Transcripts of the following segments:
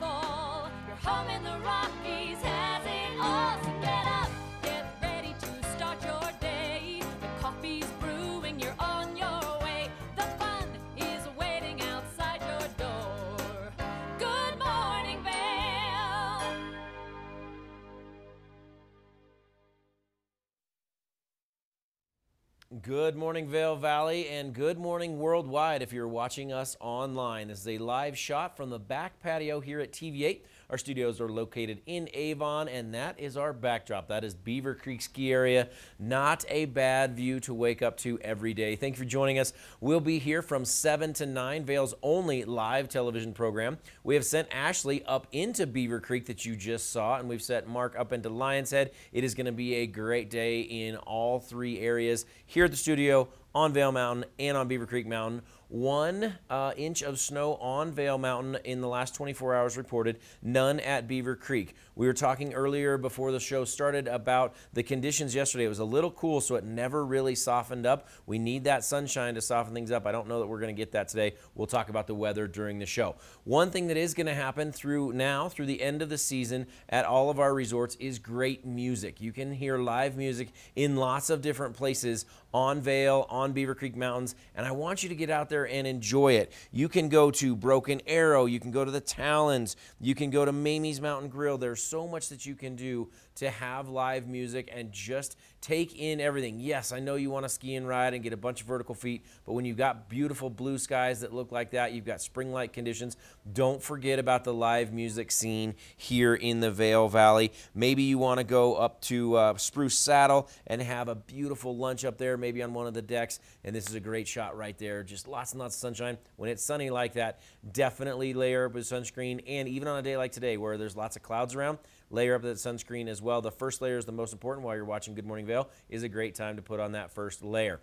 powerful. Your home in the Rockies has it all. So get up, get ready to start your day. The coffee's brewing, you're on your way. The fun is waiting outside your door. Good morning, Vail. Good morning, Vail Valley, and good morning worldwide if you're watching us online. This is a live shot from the back patio here at TV8. Our studios are located in Avon, and that is our backdrop. That is Beaver Creek Ski Area. Not a bad view to wake up to every day. Thank you for joining us. We'll be here from 7 to 9, Vail's only live television program. We have sent Ashley up into Beaver Creek that you just saw, and we've sent Mark up into Lion's Head. It is going to be a great day in all three areas here at the studio, on Vail Mountain, and on Beaver Creek Mountain. 1 inch of snow on Vail Mountain in the last 24 hours reported, none at Beaver Creek. We were talking earlier before the show started about the conditions yesterday. It was a little cool, so it never really softened up. We need that sunshine to soften things up. I don't know that we're going to get that today. We'll talk about the weather during the show. One thing that is going to happen through the end of the season at all of our resorts is great music. You can hear live music in lots of different places on Vail, on Beaver Creek Mountains, and I want you to get out there and enjoy it. You can go to Broken Arrow, you can go to the Talons, you can go to Mamie's Mountain Grill. There's so much that you can do to have live music and just take in everything. Yes, I know you want to ski and ride and get a bunch of vertical feet, but when you've got beautiful blue skies that look like that, you've got spring-like conditions, don't forget about the live music scene here in the Vail Valley. Maybe you want to go up to Spruce Saddle and have a beautiful lunch up there, maybe on one of the decks, and this is a great shot right there. Just lots and lots of sunshine. When it's sunny like that, definitely layer up with sunscreen, and even on a day like today where there's lots of clouds around, layer up that sunscreen as well. The first layer is the most important while you're watching Good Morning Vail. Is a great time to put on that first layer.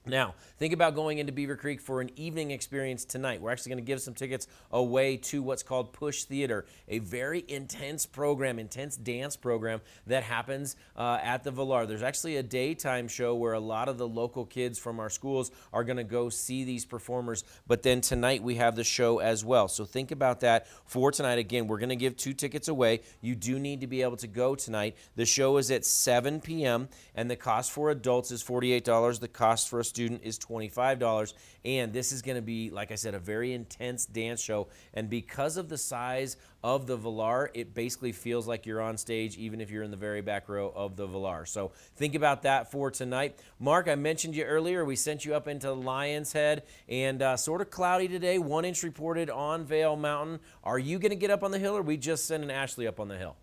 Now, think about going into Beaver Creek for an evening experience tonight. We're actually going to give some tickets away to what's called Push Theater, a very intense program, intense dance program that happens at the Villar. There's actually a daytime show where a lot of the local kids from our schools are going to go see these performers, but then tonight we have the show as well. So think about that for tonight. Again, we're going to give 2 tickets away. You do need to be able to go tonight. The show is at 7 p.m., and the cost for adults is $48. The cost for a student is $25, and this is going to be, like I said, a very intense dance show. And because of the size of the Villar, it basically feels like you're on stage even if you're in the very back row of the Villar. So think about that for tonight. Mark, I mentioned you earlier. We sent you up into Lion's Head, and sort of cloudy today, 1 inch reported on Vail Mountain. Are you going to get up on the hill, or we just sending Ashley up on the hill?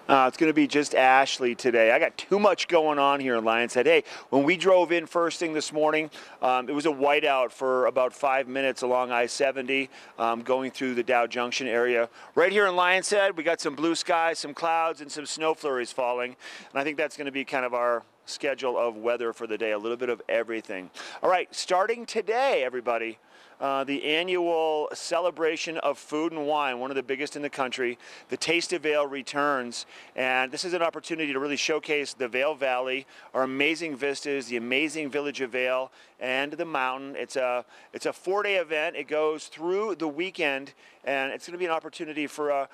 It's going to be just Ashley today. I got too much going on here in Lion's Head. Hey, when we drove in first thing this morning, it was a whiteout for about 5 minutes along I-70 going through the Dow Junction area. Right here in Lion's Head, we got some blue skies, some clouds, and some snow flurries falling. And I think that's going to be kind of our schedule of weather for the day, a little bit of everything. All right, starting today, everybody, the annual celebration of food and wine, one of the biggest in the country. The Taste of Vail returns, and this is an opportunity to really showcase the Vail Valley, our amazing vistas, the amazing village of Vail, and the mountain. It's a 4-day event. It goes through the weekend, and it's going to be an opportunity for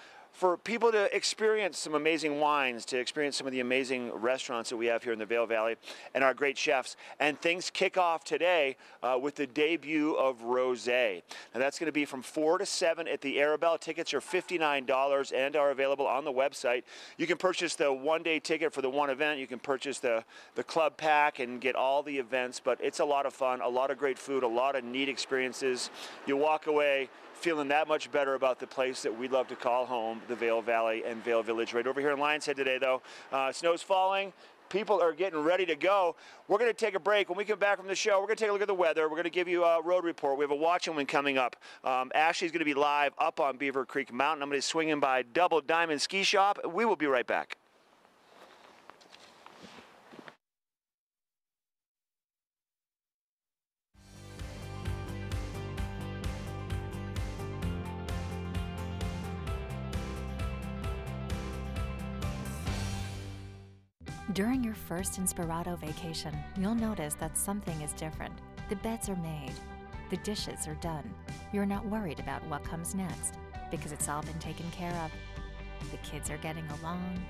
people to experience some amazing wines, to experience some of the amazing restaurants that we have here in the Vail Valley, and our great chefs. And things kick off today with the debut of Rosé. Now that's going to be from 4 to 7 at the Arabelle. Tickets are $59 and are available on the website. You can purchase the 1-day ticket for the one event. You can purchase the club pack and get all the events, but it's a lot of fun, a lot of great food, a lot of neat experiences. You walk away feeling that much better about the place that we love to call home, the Vail Valley and Vail Village. Right over here in Lion's Head today, though, snow's falling. People are getting ready to go. We're going to take a break. When we come back from the show, we're going to take a look at the weather. We're going to give you a road report. We have a watch and win coming up. Ashley's going to be live up on Beaver Creek Mountain. I'm going to swing in by Double Diamond Ski Shop. We will be right back. During your first Inspirato vacation, you'll notice that something is different. The beds are made, the dishes are done, you're not worried about what comes next because it's all been taken care of. The kids are getting along,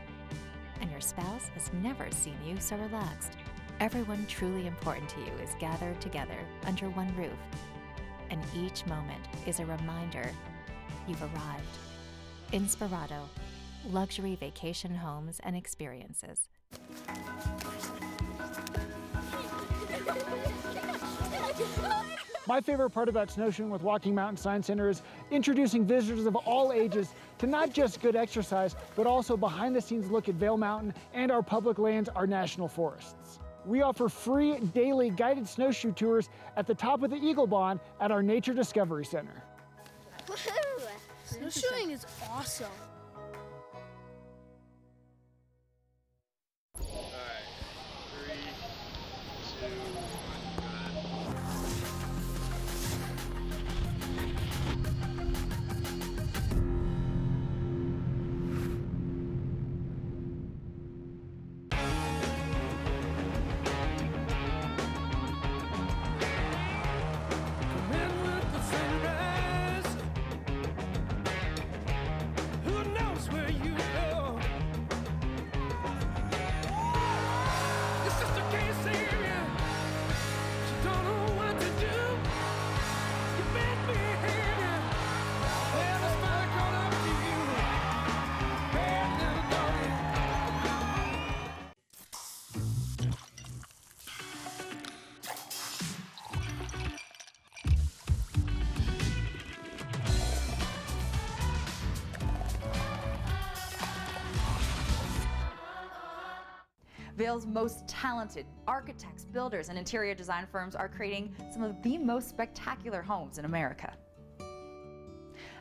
and your spouse has never seen you so relaxed. Everyone truly important to you is gathered together under one roof, and each moment is a reminder you've arrived. Inspirato, luxury vacation homes and experiences. My favorite part about snowshoeing with Walking Mountain Science Center is introducing visitors of all ages to not just good exercise, but also behind-the-scenes look at Vail Mountain and our public lands, our national forests. We offer free daily guided snowshoe tours at the top of the Eagle Bond at our Nature Discovery Center. Woohoo! Snowshoeing is awesome. Vail's most talented architects, builders, and interior design firms are creating some of the most spectacular homes in America.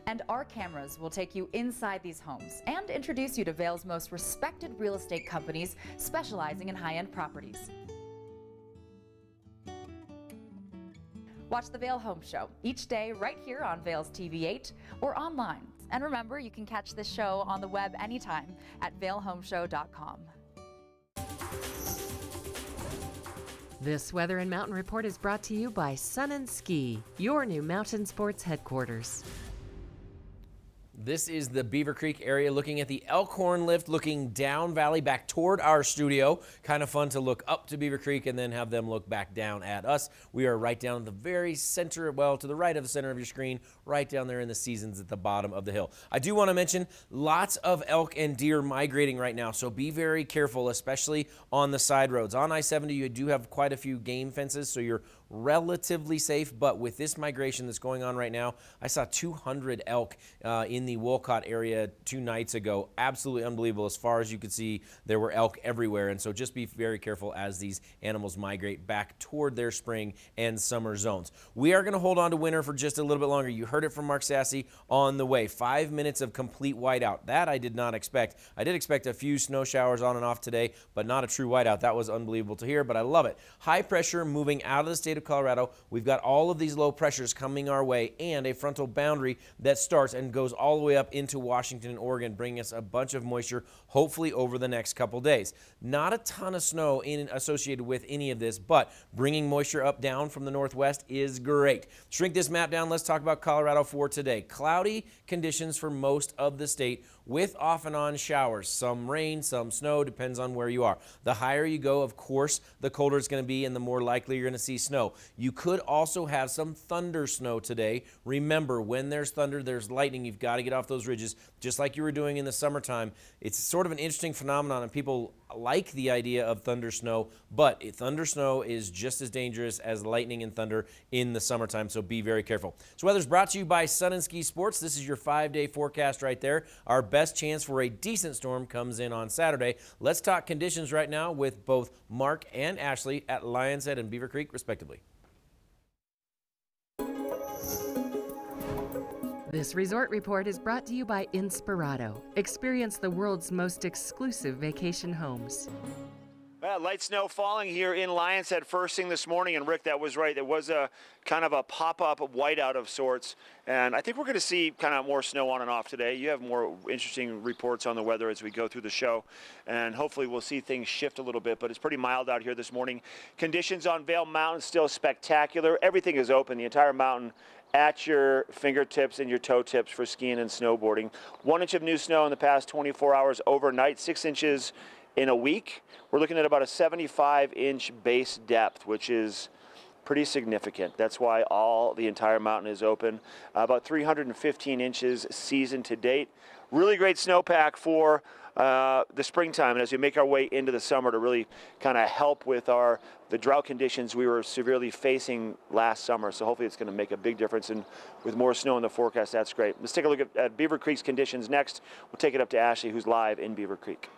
And our cameras will take you inside these homes and introduce you to Vail's most respected real estate companies specializing in high-end properties. Watch the Vail Home Show each day right here on Vail's TV8 or online. And remember, you can catch this show on the web anytime at vailhomeshow.com. This Weather and Mountain Report is brought to you by Sun & Ski, your new mountain sports headquarters. This is the Beaver Creek area looking at the Elkhorn lift, looking down valley back toward our studio. Kind of fun to look up to Beaver Creek and then have them look back down at us. We are right down at the very center, well, to the right of the center of your screen, right down there in the seasons at the bottom of the hill. I do want to mention lots of elk and deer migrating right now, so be very careful, especially on the side roads. On I-70, you do have quite a few game fences, so you're relatively safe, but with this migration that's going on right now, I saw 200 elk in the Wolcott area 2 nights ago. Absolutely unbelievable. As far as you could see, there were elk everywhere, and so just be very careful as these animals migrate back toward their spring and summer zones. We are going to hold on to winter for just a little bit longer. You heard it from Mark Sassy on the way. 5 minutes of complete whiteout. That I did not expect. I did expect a few snow showers on and off today, but not a true whiteout. That was unbelievable to hear, but I love it. High pressure moving out of the state of Colorado. We've got all of these low pressures coming our way and a frontal boundary that starts and goes all the way up into Washington and Oregon, bringing us a bunch of moisture, hopefully over the next couple days. Not a ton of snow associated with any of this, but bringing moisture up down from the northwest is great. Shrink this map down. Let's talk about Colorado for today. Cloudy conditions for most of the state with off and on showers. Some rain, some snow, depends on where you are. The higher you go, of course, the colder it's going to be and the more likely you're going to see snow. You could also have some thunder snow today. Remember, when there's thunder, there's lightning. You've got to get off those ridges, just like you were doing in the summertime. It's sort of an interesting phenomenon, and people like the idea of thunder snow, but thunder snow is just as dangerous as lightning and thunder in the summertime, so be very careful. So weather's brought to you by Sun & Ski Sports. This is your 5-day forecast right there. Our best chance for a decent storm comes in on Saturday. Let's talk conditions right now with both Mark and Ashley at Lions Head and Beaver Creek, respectively. This resort report is brought to you by Inspirato. Experience the world's most exclusive vacation homes. Light snow falling here in Lions Head first thing this morning, and Rick, that was right. It was a kind of a pop-up whiteout of sorts, and I think we're going to see kind of more snow on and off today. You have more interesting reports on the weather as we go through the show, and hopefully we'll see things shift a little bit, but it's pretty mild out here this morning. Conditions on Vail Mountain still spectacular. Everything is open, the entire mountain. at your fingertips and your toe tips for skiing and snowboarding. 1 inch of new snow in the past 24 hours overnight, 6 inches in a week. We're looking at about a 75-inch base depth, which is pretty significant. That's why the entire mountain is open. About 315 inches season to date. Really great snowpack for the springtime, and as we make our way into the summer to really kind of help with the drought conditions we were severely facing last summer. So hopefully it's going to make a big difference, and with more snow in the forecast, that's great. Let's take a look at Beaver Creek's conditions next. We'll take it up to Ashley, who's live in Beaver Creek.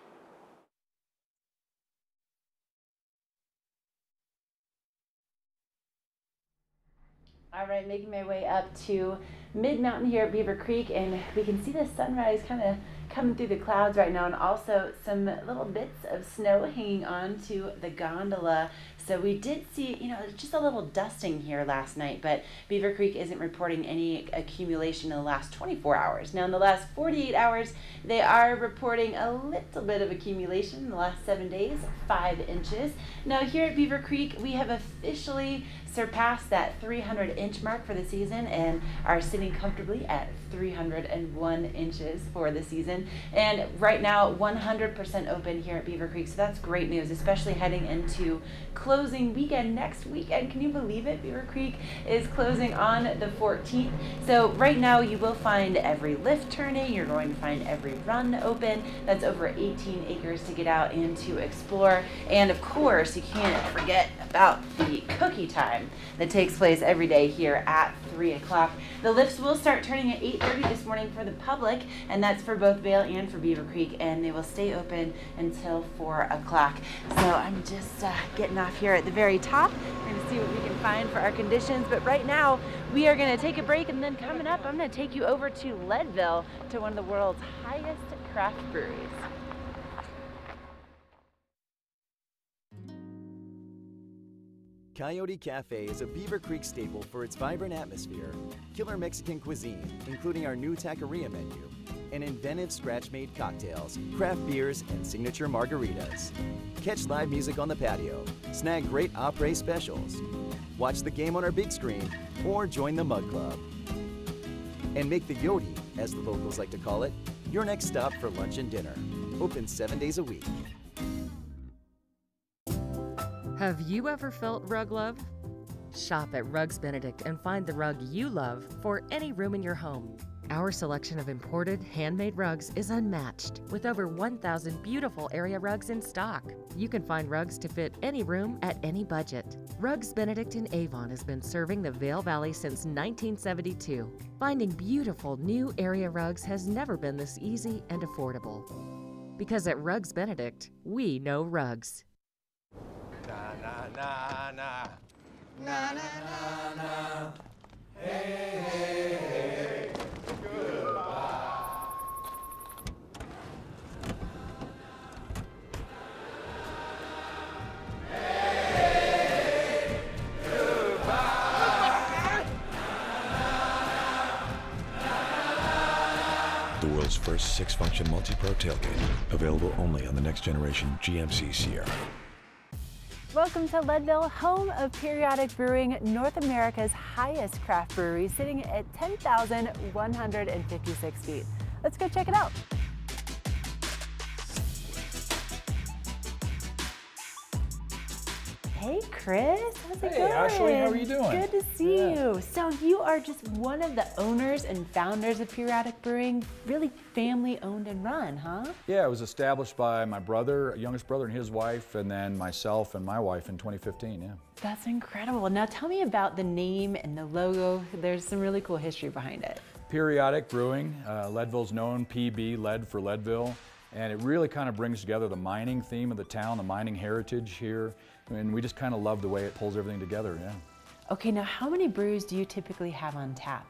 All right, making my way up to mid-mountain here at Beaver Creek, and we can see the sunrise kind of coming through the clouds right now, and also some little bits of snow hanging on to the gondola. So we did see, just a little dusting here last night, but Beaver Creek isn't reporting any accumulation in the last 24 hours. Now in the last 48 hours, they are reporting a little bit of accumulation in the last 7 days, 5 inches. Now here at Beaver Creek, we have officially surpassed that 300-inch mark for the season and are sitting comfortably at 301 inches for the season. And right now, 100% open here at Beaver Creek, so that's great news, especially heading into closing weekend next weekend. Can you believe it? Beaver Creek is closing on the 14th. So right now, you will find every lift turning, you're going to find every run open. That's over 18 acres to get out and to explore. And of course, you can't forget about the cookie time that takes place every day here at 3 o'clock. The lifts will start turning at 8:30 this morning for the public, and that's for both Vail and for Beaver Creek, and they will stay open until 4 o'clock. So I'm just getting off here at the very top. We're going to see what we can find for our conditions, but right now we are going to take a break, and then coming up I'm going to take you over to Leadville, to one of the world's highest craft breweries. Coyote Cafe is a Beaver Creek staple for its vibrant atmosphere, killer Mexican cuisine, including our new taqueria menu, and inventive scratch-made cocktails, craft beers, and signature margaritas. Catch live music on the patio, snag great après specials, watch the game on our big screen, or join the Mug Club. And make the Yodi, as the locals like to call it, your next stop for lunch and dinner. Open 7 days a week. Have you ever felt rug love? Shop at Rugs Benedict and find the rug you love for any room in your home. Our selection of imported, handmade rugs is unmatched, with over 1,000 beautiful area rugs in stock. You can find rugs to fit any room at any budget. Rugs Benedict in Avon has been serving the Vail Valley since 1972. Finding beautiful new area rugs has never been this easy and affordable. Because at Rugs Benedict, we know rugs. Na na na na na na na na. Hey hey hey. Goodbye. Hey, goodbye. The world's first 6-function multi-pro tailgate, available only on the next generation GMC Sierra. Welcome to Leadville, home of Periodic Brewing, North America's highest craft brewery, sitting at 10,156 feet. Let's go check it out. Hey Chris, how's it going? Hey Ashley, how are you doing? Good to see you. So you are just one of the owners and founders of Periodic Brewing, really family owned and run, huh? Yeah, it was established by my brother, youngest brother and his wife, and then myself and my wife in 2015, yeah. That's incredible. Now tell me about the name and the logo. There's some really cool history behind it. Periodic Brewing, Leadville's known, PB, lead for Leadville, and it really kind of brings together the mining theme of the town, the mining heritage here, and we just kind of love the way it pulls everything together, yeah. Okay, now how many brews do you typically have on tap?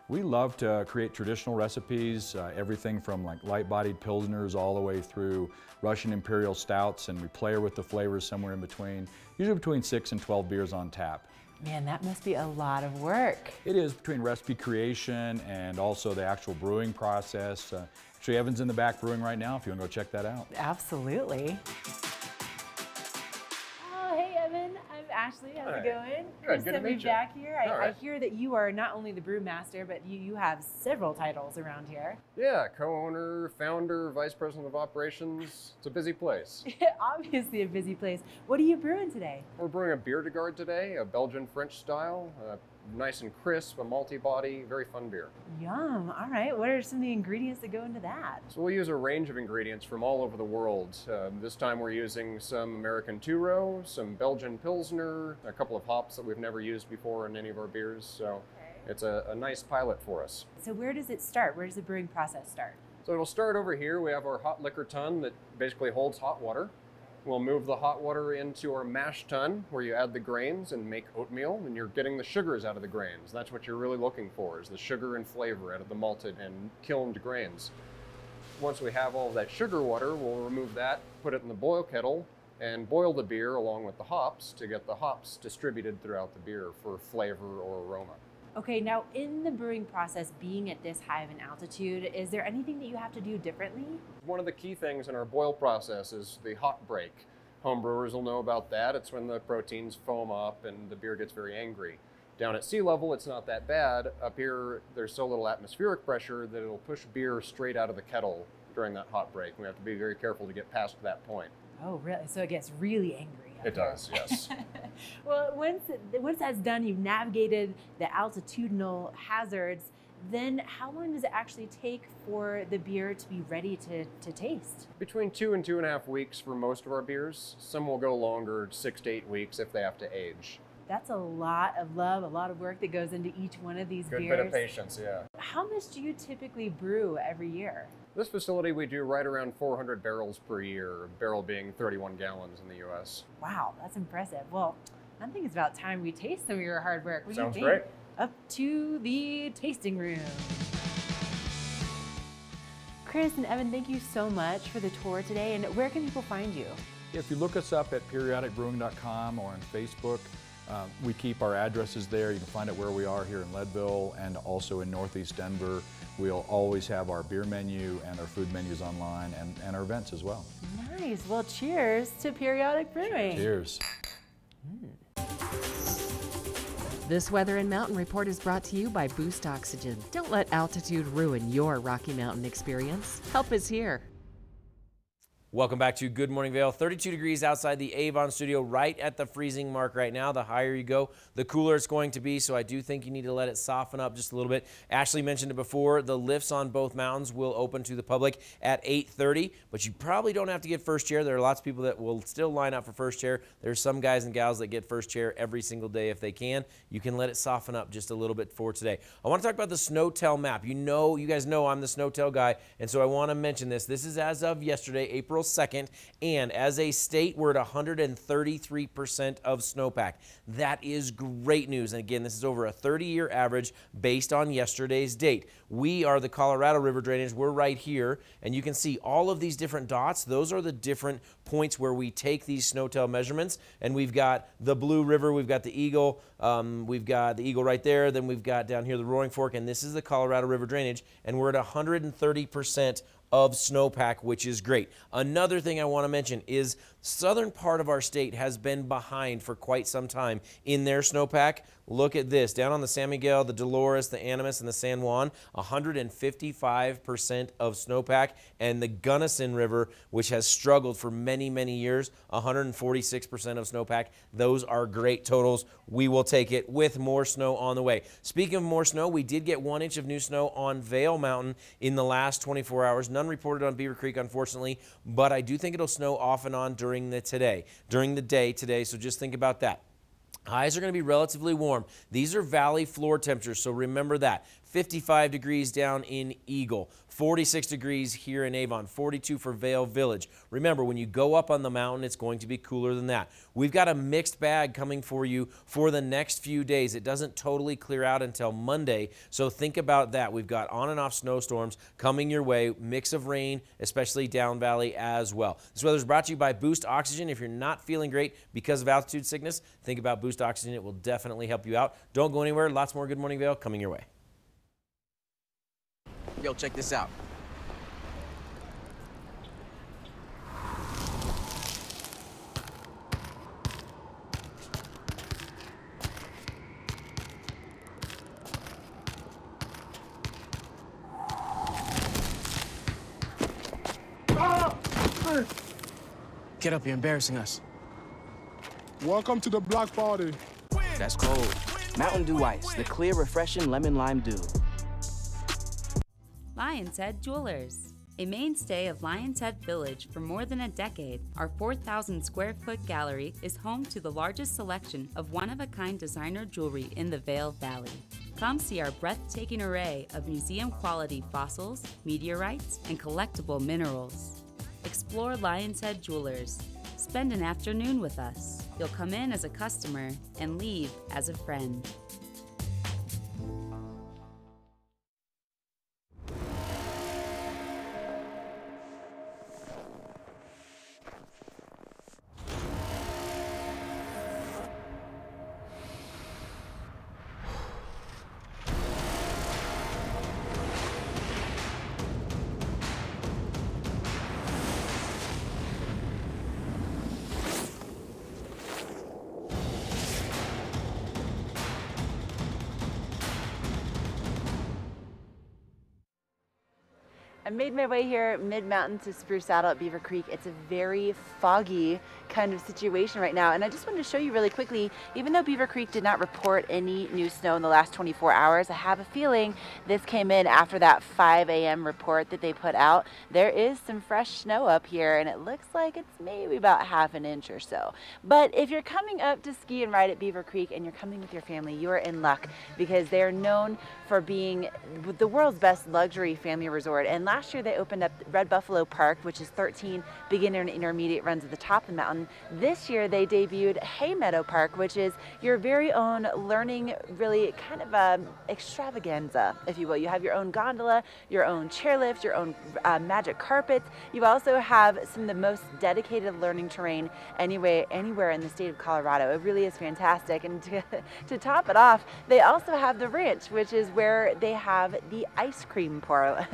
We love to create traditional recipes, everything from like light-bodied Pilsners all the way through Russian Imperial Stouts, and we play with the flavors somewhere in between, usually between 6 and 12 beers on tap. Man, that must be a lot of work. It is, between recipe creation and also the actual brewing process. Actually, Evan's in the back brewing right now, if you want to go check that out. Absolutely. Oh, hey Evan, I'm Ashley. How's Hi. it going? Good to to meet be you. back here. All I right. hear that you are not only the brewmaster, but you have several titles around here. Yeah, co-owner, founder, vice president of operations. It's a busy place. Obviously a busy place. What are you brewing today? We're brewing a beer de garde today, a Belgian French style, nice and crisp, a malty body, very fun beer. Yum. All right. What are some of the ingredients that go into that? So we'll use a range of ingredients from all over the world. This time we're using some American two-row, some Belgian Pilsner, a couple of hops that we've never used before in any of our beers. So it's a nice pilot for us. So where does it start? Where does the brewing process start? So it'll start over here. We have our hot liquor tun that basically holds hot water. We'll move the hot water into our mash tun where you add the grains and make oatmeal, and you're getting the sugars out of the grains. That's what you're really looking for, is the sugar and flavor out of the malted and kilned grains. Once we have all of that sugar water, we'll remove that, put it in the boil kettle, and boil the beer along with the hops to get the hops distributed throughout the beer for flavor or aroma. Okay, now in the brewing process, being at this high of an altitude, is there anything that you have to do differently? One of the key things in our boil process is the hot break. Home brewers will know about that. It's when the proteins foam up and the beer gets very angry. Down at sea level, it's not that bad. Up here, there's so little atmospheric pressure that it'll push beer straight out of the kettle during that hot break. We have to be very careful to get past that point. Oh, really? So it gets really angry. It does, yes. Well, once that's done, you've navigated the altitudinal hazards, then how long does it actually take for the beer to be ready to taste? Between 2 and 2.5 weeks for most of our beers. Some will go longer, 6 to 8 weeks if they have to age. That's a lot of love, a lot of work that goes into each one of these Good beers. bit of patience, yeah. How much do you typically brew every year? This facility, we do right around 400 barrels per year, a barrel being 31 gallons in the U.S. Wow, that's impressive. Well, I think it's about time we taste some of your hard work. What do you Sounds think? great. Up to the tasting room. Chris and Evan, thank you so much for the tour today. And where can people find you? If you look us up at periodicbrewing.com or on Facebook, we keep our addresses there. You can find out where we are here in Leadville and also in Northeast Denver. We'll always have our beer menu and our food menus online and our events as well. Nice. Well, cheers to Periodic Brewing. Cheers. This Weather and Mountain Report is brought to you by Boost Oxygen. Don't let altitude ruin your Rocky Mountain experience. Help is here. Welcome back to Good Morning Vale. 32 degrees outside the Avon studio, right at the freezing mark right now. The higher you go, the cooler it's going to be, so I do think you need to let it soften up just a little bit. Ashley mentioned it before, the lifts on both mountains will open to the public at 8:30, but you probably don't have to get first chair. There are lots of people that will still line up for first chair. There's some guys and gals that get first chair every single day if they can. You can let it soften up just a little bit for today. I want to talk about the SnowTel map. You guys know I'm the SnowTel guy, and so I want to mention this. This is as of yesterday, April 2nd, and as a state, we're at 133% of snowpack. That is great news, and again, this is over a 30-year average based on yesterday's date. We are the Colorado River drainage. We're right here, and you can see all of these different dots. Those are the different points where we take these SnowTel measurements, and we've got the Blue River, we've got the Eagle, we've got the Eagle right there, then we've got down here the Roaring Fork, and this is the Colorado River drainage, and we're at 130% of snowpack, which is great. Another thing I want to mention is southern part of our state has been behind for quite some time in their snowpack. Look at this. Down on the San Miguel, the Dolores, the Animas, and the San Juan, 155% of snowpack. And the Gunnison River, which has struggled for many, many years, 146% of snowpack. Those are great totals. We will take it with more snow on the way. Speaking of more snow, we did get 1 inch of new snow on Vail Mountain in the last 24 hours. None reported on Beaver Creek, unfortunately, but I do think it'll snow off and on during the day today, so just think about that. Highs are going to be relatively warm. These are valley floor temperatures, so remember that. 55 degrees down in Eagle, 46 degrees here in Avon, 42 for Vail Village. Remember, when you go up on the mountain, it's going to be cooler than that. We've got a mixed bag coming for you for the next few days. It doesn't totally clear out until Monday, so think about that. We've got on and off snowstorms coming your way, mix of rain, especially down valley as well. This weather is brought to you by Boost Oxygen. If you're not feeling great because of altitude sickness, think about Boost Oxygen. It will definitely help you out. Don't go anywhere. Lots more Good Morning Vail coming your way. Yo, check this out. Get up, you're embarrassing us. Welcome to the block party. That's cold. Mountain Dew Ice, the clear, refreshing lemon lime dew. Lion's Head Jewelers. A mainstay of Lion's Head Village for more than a decade, our 4,000 square foot gallery is home to the largest selection of one-of-a-kind designer jewelry in the Vail Valley. Come see our breathtaking array of museum-quality fossils, meteorites, and collectible minerals. Explore Lion's Head Jewelers. Spend an afternoon with us. You'll come in as a customer and leave as a friend. I made my way here mid-mountain to Spruce Saddle at Beaver Creek. It's a very foggy kind of situation right now, and I just wanted to show you really quickly, even though Beaver Creek did not report any new snow in the last 24 hours, I have a feeling this came in after that 5 a.m. report that they put out. There is some fresh snow up here, and it looks like it's maybe about ½ an inch or so. But if you're coming up to ski and ride at Beaver Creek and you're coming with your family, you are in luck, because they're known for being the world's best luxury family resort. And last year they opened up Red Buffalo Park, which is 13 beginner and intermediate runs at the top of the mountain. This year they debuted Hay Meadow Park, which is your very own learning, really kind of a extravaganza, if you will. You have your own gondola, your own chairlift, your own magic carpets. You also have some of the most dedicated learning terrain anywhere in the state of Colorado. It really is fantastic. And to top it off, they also have the ranch, which is where they have the ice cream parlor.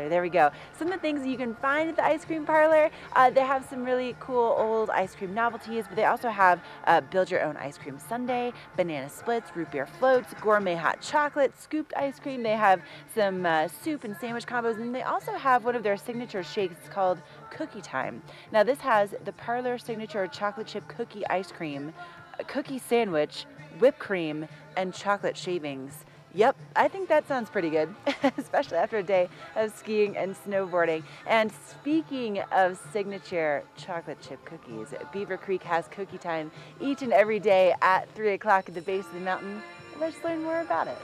There we go. Some of the things you can find at the ice cream parlor, they have some really cool old ice cream novelties, but they also have build your own ice cream sundae, banana splits, root beer floats, gourmet hot chocolate, scooped ice cream. They have some soup and sandwich combos, and they also have one of their signature shakes called Cookie Time. Now this has the parlor signature chocolate chip cookie ice cream, a cookie sandwich, whipped cream, and chocolate shavings. Yep, I think that sounds pretty good, especially after a day of skiing and snowboarding. And speaking of signature chocolate chip cookies, Beaver Creek has Cookie Time each and every day at 3 o'clock at the base of the mountain. Let's learn more about it.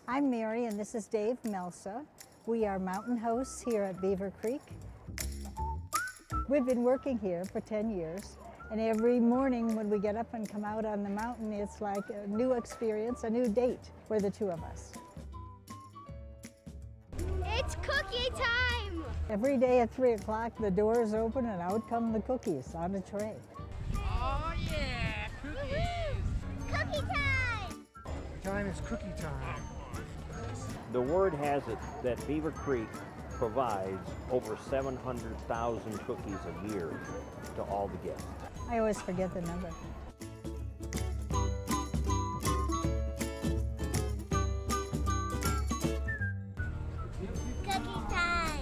I'm Mary, and this is Dave Melsa. We are mountain hosts here at Beaver Creek. We've been working here for 10 years, and every morning when we get up and come out on the mountain, it's like a new experience, a new date for the two of us. It's cookie time! Every day at 3 o'clock, the doors open and out come the cookies on a tray. Oh yeah, cookies! Cookie time! Time is cookie time. The word has it that Beaver Creek provides over 700,000 cookies a year to all the guests. I always forget the number. Cookie time!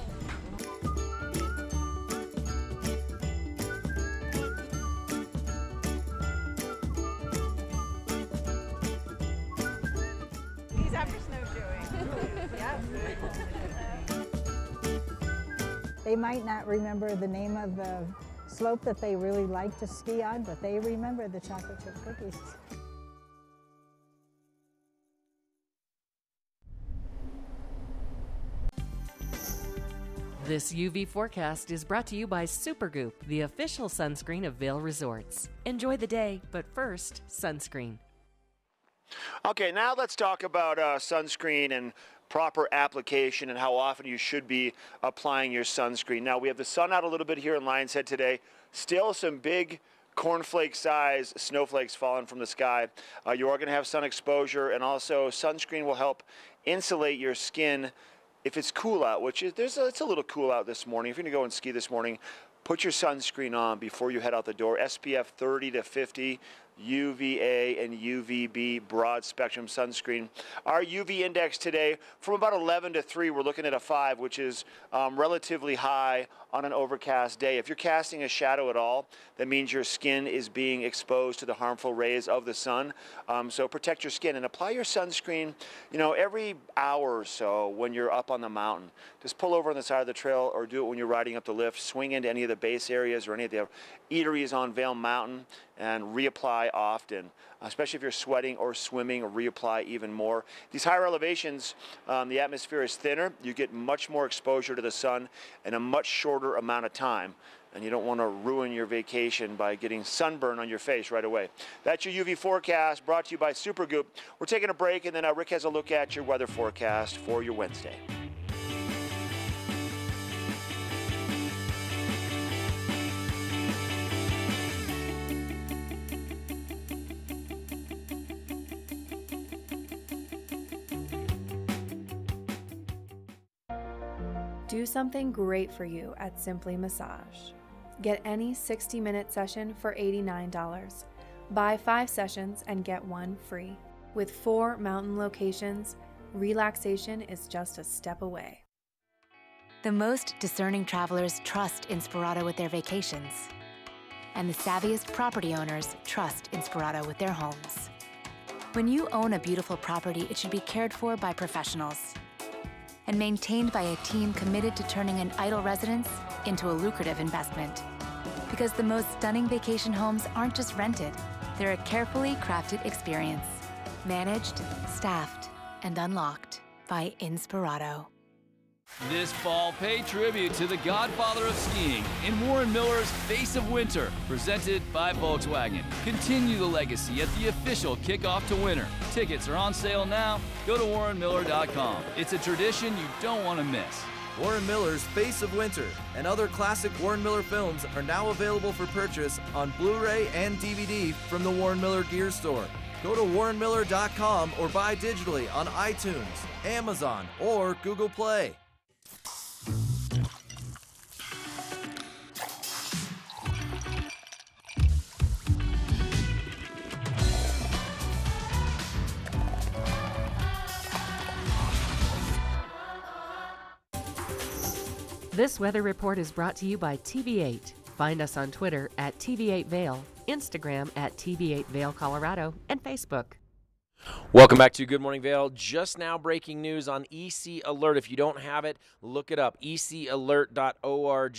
He's after snowshoeing. Yep. They might not remember the name of the slope that they really like to ski on, but they remember the chocolate chip cookies. This UV forecast is brought to you by Supergoop, the official sunscreen of Vail Resorts. Enjoy the day, but first, sunscreen. Okay, now let's talk about sunscreen and proper application and how often you should be applying your sunscreen. Now, we have the sun out a little bit here in Lion's Head today. Still some big cornflake size snowflakes falling from the sky. You are going to have sun exposure, and also sunscreen will help insulate your skin if it's cool out, which is it's a little cool out this morning. If you're going to go and ski this morning, put your sunscreen on before you head out the door. SPF 30 to 50. UVA and UVB broad spectrum sunscreen. Our UV index today from about 11 to 3, we're looking at a 5, which is relatively high on an overcast day. If you're casting a shadow at all, that means your skin is being exposed to the harmful rays of the sun. So protect your skin and apply your sunscreen, you know, every hour or so when you're up on the mountain. Just pull over on the side of the trail or do it when you're riding up the lift. Swing into any of the base areas or any of the eateries on Vail Mountain and reapply often, especially if you're sweating or swimming, or reapply even more. These higher elevations, the atmosphere is thinner. You get much more exposure to the sun in a much shorter amount of time, and you don't want to ruin your vacation by getting sunburn on your face right away. That's your UV forecast brought to you by Supergoop. We're taking a break, and then Rick has a look at your weather forecast for your Wednesday. Do something great for you at Simply Massage. Get any 60-minute session for $89. Buy 5 sessions and get 1 free. With 4 mountain locations, relaxation is just a step away. The most discerning travelers trust Inspirato with their vacations. And the savviest property owners trust Inspirato with their homes. When you own a beautiful property, it should be cared for by professionals and maintained by a team committed to turning an idle residence into a lucrative investment. Because the most stunning vacation homes aren't just rented, they're a carefully crafted experience. Managed, staffed, and unlocked by Inspirato. This fall, pay tribute to the godfather of skiing in Warren Miller's Face of Winter, presented by Volkswagen. Continue the legacy at the official kickoff to winter. Tickets are on sale now. Go to warrenmiller.com. It's a tradition you don't want to miss. Warren Miller's Face of Winter and other classic Warren Miller films are now available for purchase on Blu-ray and DVD from the Warren Miller Gear Store. Go to warrenmiller.com or buy digitally on iTunes, Amazon, or Google Play. This weather report is brought to you by TV8. Find us on Twitter at TV8 Vail, Instagram at TV8 Vail Colorado, and Facebook. Welcome back to Good Morning Vail. Just now breaking news on EC Alert. If you don't have it, look it up, ecalert.org.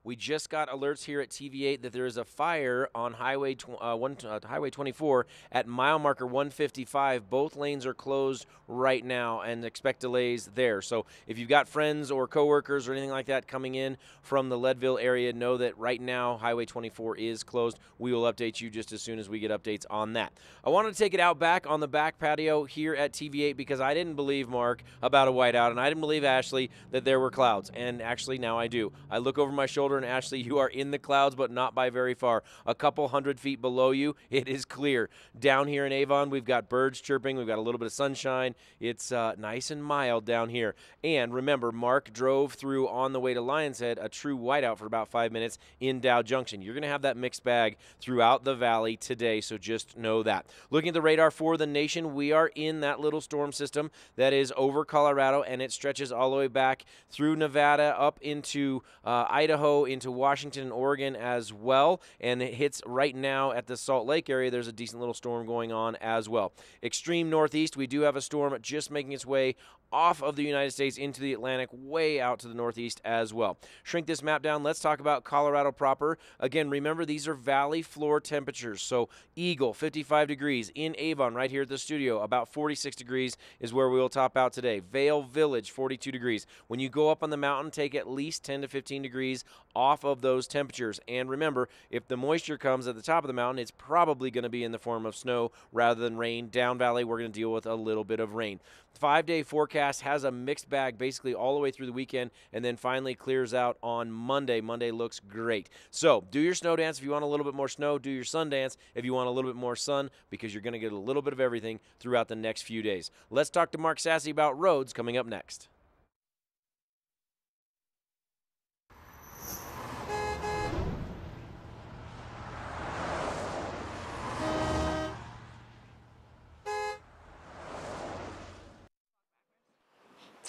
We just got alerts here at TV8 that there is a fire on Highway 24 at mile marker 155. Both lanes are closed right now and expect delays there. So if you've got friends or coworkers or anything like that coming in from the Leadville area, know that right now Highway 24 is closed. We will update you just as soon as we get updates on that. I wanted to take it out back on the back patio here at TV8 because I didn't believe Mark about a whiteout, and I didn't believe Ashley that there were clouds, and actually now I do. I look over my shoulder, and Ashley, you are in the clouds, but not by very far. A couple hundred feet below you, it is clear. Down here in Avon, we've got birds chirping, we've got a little bit of sunshine. It's nice and mild down here. And remember, Mark drove through on the way to Lion's Head a true whiteout for about 5 minutes in Dow Junction. You're going to have that mixed bag throughout the valley today, so just know that. Looking at the radar for the nation, we are in that little storm system that is over Colorado, and it stretches all the way back through Nevada, up into Idaho, into Washington and Oregon as well, and it hits right now at the Salt Lake area. There's a decent little storm going on as well. Extreme northeast, we do have a storm just making its way off of the United States into the Atlantic, way out to the northeast as well. Shrink this map down. Let's talk about Colorado proper. Again, remember, these are valley floor temperatures. So Eagle, 55 degrees. In Avon, right here at the studio, about 46 degrees is where we will top out today. Vail Village, 42 degrees. When you go up on the mountain, take at least 10 to 15 degrees off of those temperatures. And remember, if the moisture comes at the top of the mountain, it's probably going to be in the form of snow rather than rain. Down valley, we're going to deal with a little bit of rain. 5-day forecast has a mixed bag basically all the way through the weekend, and then finally clears out on Monday. Monday looks great. So do your snow dance if you want a little bit more snow. Do your sun dance if you want a little bit more sun, because you're going to get a little bit of everything throughout the next few days. Let's talk to Mark Sassy about roads coming up next.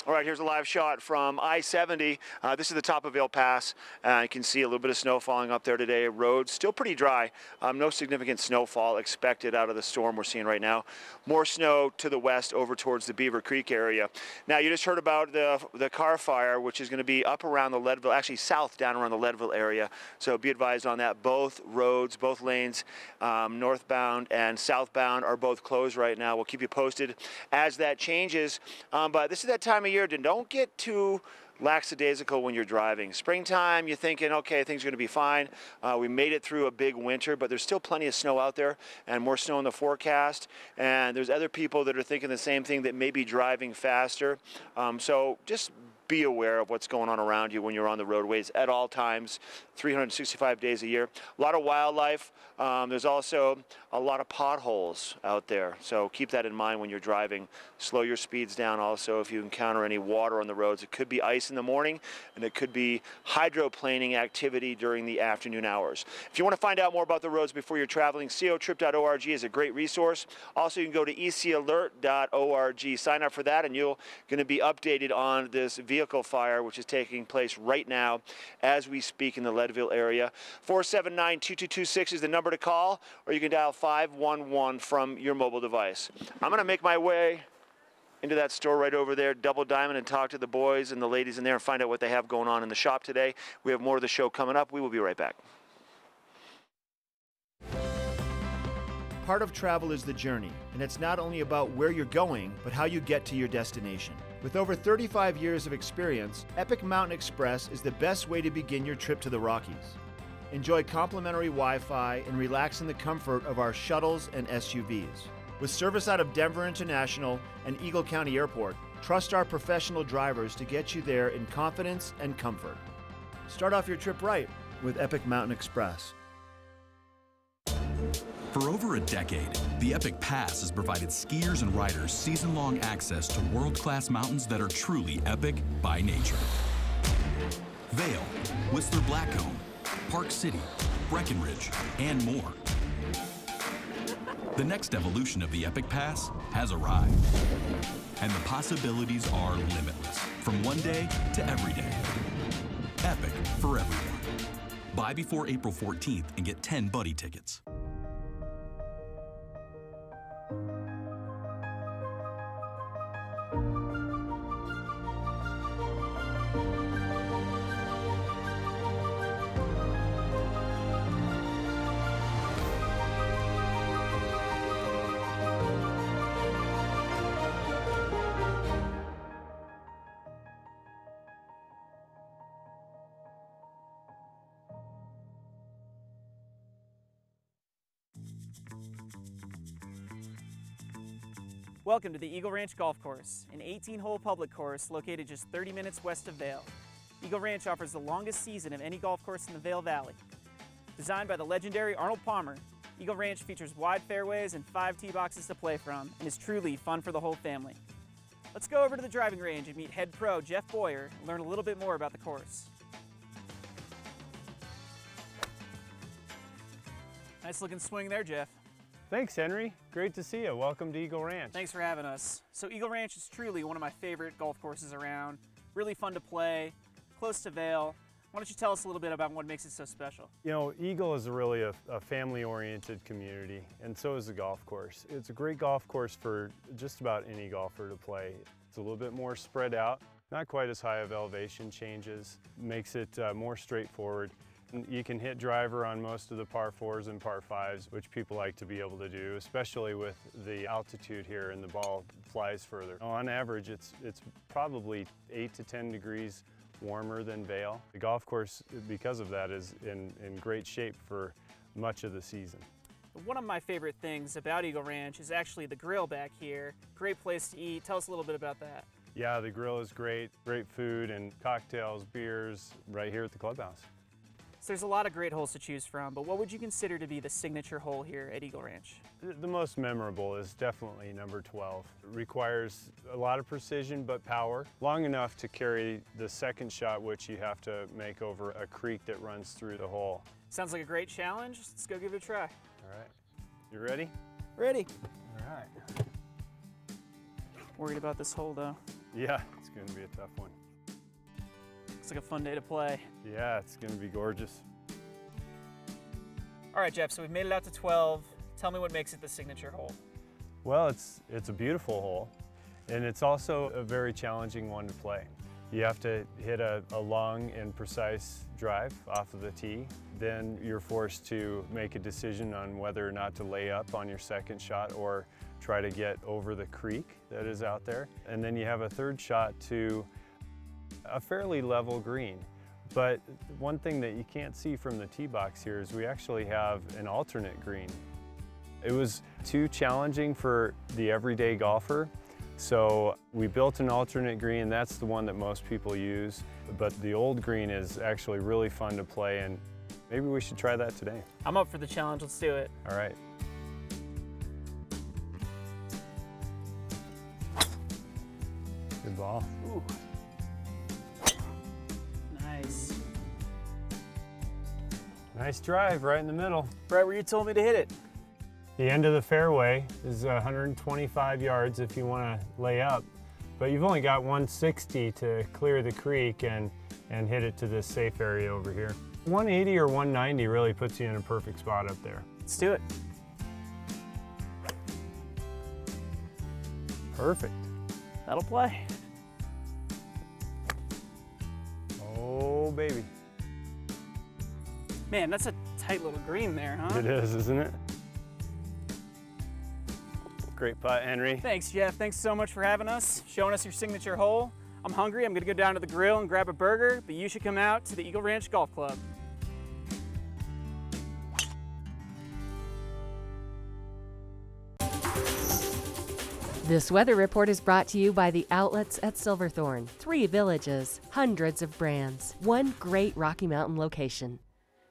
All right, here's a live shot from I-70. This is the top of Vail Pass. You can see a little bit of snow falling up there today. Roads still pretty dry. No significant snowfall expected out of the storm we're seeing right now. More snow to the west over towards the Beaver Creek area. Now, you just heard about the car fire, which is going to be up around the Leadville, actually south down around the Leadville area. So be advised on that. Both roads, both lanes, northbound and southbound, are both closed right now. We'll keep you posted as that changes. But this is that time of year. Don't get too lackadaisical when you're driving. Springtime, you're thinking, okay, things are going to be fine. We made it through a big winter, but there's still plenty of snow out there and more snow in the forecast. And there's other people that are thinking the same thing, that may be driving faster. So just be aware of what's going on around you when you're on the roadways at all times, 365 days a year. A lot of wildlife. There's also a lot of potholes out there, so keep that in mind when you're driving. Slow your speeds down also if you encounter any water on the roads. It could be ice in the morning, and it could be hydroplaning activity during the afternoon hours. If you want to find out more about the roads before you're traveling, cotrip.org is a great resource. Also, you can go to ecalert.org. Sign up for that, and you're going to be updated on this vehicle fire, which is taking place right now as we speak in the Leadville area. 479-2226 is the number to call, or you can dial 511 from your mobile device. I'm going to make my way into that store right over there, Double Diamond, and talk to the boys and the ladies in there and find out what they have going on in the shop today. We have more of the show coming up. We will be right back. Part of travel is the journey, and it's not only about where you're going, but how you get to your destination. With over 35 years of experience, Epic Mountain Express is the best way to begin your trip to the Rockies. Enjoy complimentary Wi-Fi and relax in the comfort of our shuttles and SUVs. With service out of Denver International and Eagle County Airport, trust our professional drivers to get you there in confidence and comfort. Start off your trip right with Epic Mountain Express. For over a decade, the Epic Pass has provided skiers and riders season-long access to world-class mountains that are truly epic by nature. Vail, Whistler Blackcomb, Park City, Breckenridge, and more. The next evolution of the Epic Pass has arrived, and the possibilities are limitless, from one day to every day. Epic for everyone. Buy before April 14th and get 10 buddy tickets. Welcome to the Eagle Ranch Golf Course, an 18-hole public course located just 30 minutes west of Vail. Eagle Ranch offers the longest season of any golf course in the Vail Valley. Designed by the legendary Arnold Palmer, Eagle Ranch features wide fairways and 5 tee boxes to play from and is truly fun for the whole family. Let's go over to the driving range and meet head pro Jeff Boyer and learn a little bit more about the course. Nice looking swing there, Jeff. Thanks, Henry. Great to see you. Welcome to Eagle Ranch. Thanks for having us. So Eagle Ranch is truly one of my favorite golf courses around. Really fun to play, close to Vail. Why don't you tell us a little bit about what makes it so special? You know, Eagle is really a family-oriented community, and so is the golf course. It's a great golf course for just about any golfer to play. It's a little bit more spread out, not quite as high of elevation changes, makes it more straightforward. You can hit driver on most of the par 4s and par 5s, which people like to be able to do, especially with the altitude here and the ball flies further. On average, it's probably 8 to 10 degrees warmer than Vail. The golf course, because of that, is in great shape for much of the season. One of my favorite things about Eagle Ranch is actually the grill back here. Great place to eat. Tell us a little bit about that. Yeah, the grill is great. Great food and cocktails, beers, right here at the clubhouse. So there's a lot of great holes to choose from, but what would you consider to be the signature hole here at Eagle Ranch? The most memorable is definitely number 12. It requires a lot of precision but power, long enough to carry the second shot, which you have to make over a creek that runs through the hole. Sounds like a great challenge. Let's go give it a try. All right. You ready? Ready. All right. Worried about this hole though. Yeah, it's going to be a tough one. Looks like a fun day to play. Yeah, it's going to be gorgeous. All right, Jeff, so we've made it out to 12. Tell me what makes it the signature hole. Well, it's a beautiful hole, and it's also a very challenging one to play. You have to hit a long and precise drive off of the tee. Then you're forced to make a decision on whether or not to lay up on your second shot or try to get over the creek that is out there. And then you have a third shot to a fairly level green. But one thing that you can't see from the tee box here is we actually have an alternate green. It was too challenging for the everyday golfer, so we built an alternate green. That's the one that most people use, but the old green is actually really fun to play, and maybe we should try that today. I'm up for the challenge. Let's do it. All right. Good ball. Ooh. Nice. Nice drive right in the middle. Right where you told me to hit it. The end of the fairway is 125 yards if you want to lay up, but you've only got 160 to clear the creek and hit it to this safe area over here. 180 or 190 really puts you in a perfect spot up there. Let's do it. Perfect. That'll play. Oh, baby. Man, that's a tight little green there, huh? It is, isn't it? Great putt, Henry. Thanks, Jeff. Thanks so much for having us, showing us your signature hole. I'm hungry. I'm going to go down to the grill and grab a burger, but you should come out to the Eagle Ranch Golf Club. This weather report is brought to you by the outlets at Silverthorne. 3 villages, hundreds of brands, one great Rocky Mountain location.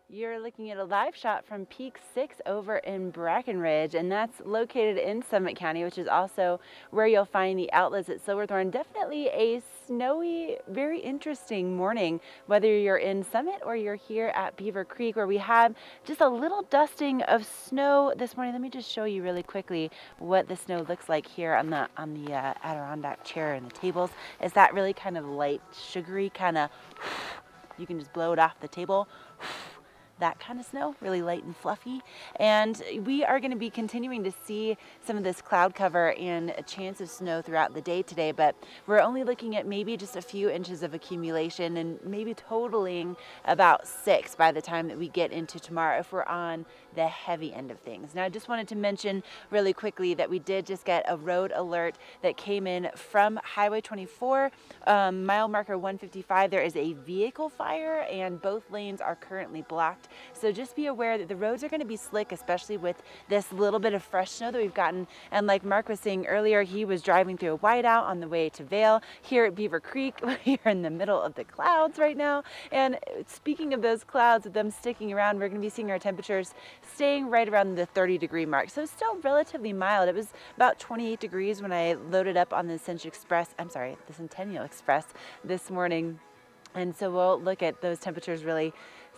You're looking at a live shot from Peak 6 over in Brackenridge, and that's located in Summit County, which is also where you'll find the outlets at Silverthorne. Definitely a snowy, very interesting morning, whether you're in Summit or you're here at Beaver Creek, where we have just a little dusting of snow this morning. Let me just show you really quickly what the snow looks like here on the Adirondack chair and the tables. Is that really kind of light, sugary kind of, you can just blow it off the table. That kind of snow, really light and fluffy. And we are going to be continuing to see some of this cloud cover and a chance of snow throughout the day today, but we're only looking at maybe just a few inches of accumulation and maybe totaling about 6 by the time that we get into tomorrow if we're on the heavy end of things. Now, I just wanted to mention really quickly that we did just get a road alert that came in from Highway 24, mile marker 155. There is a vehicle fire and both lanes are currently blocked. So just be aware that the roads are going to be slick, especially with this little bit of fresh snow that we've gotten. And like Mark was saying earlier, he was driving through a whiteout on the way to Vail. Here at Beaver Creek, we are in the middle of the clouds right now. And speaking of those clouds, with them sticking around, we're going to be seeing our temperatures staying right around the 30-degree mark. So still relatively mild. It was about 28 degrees when I loaded up on the Centennial Express this morning. And so we'll look at those temperatures really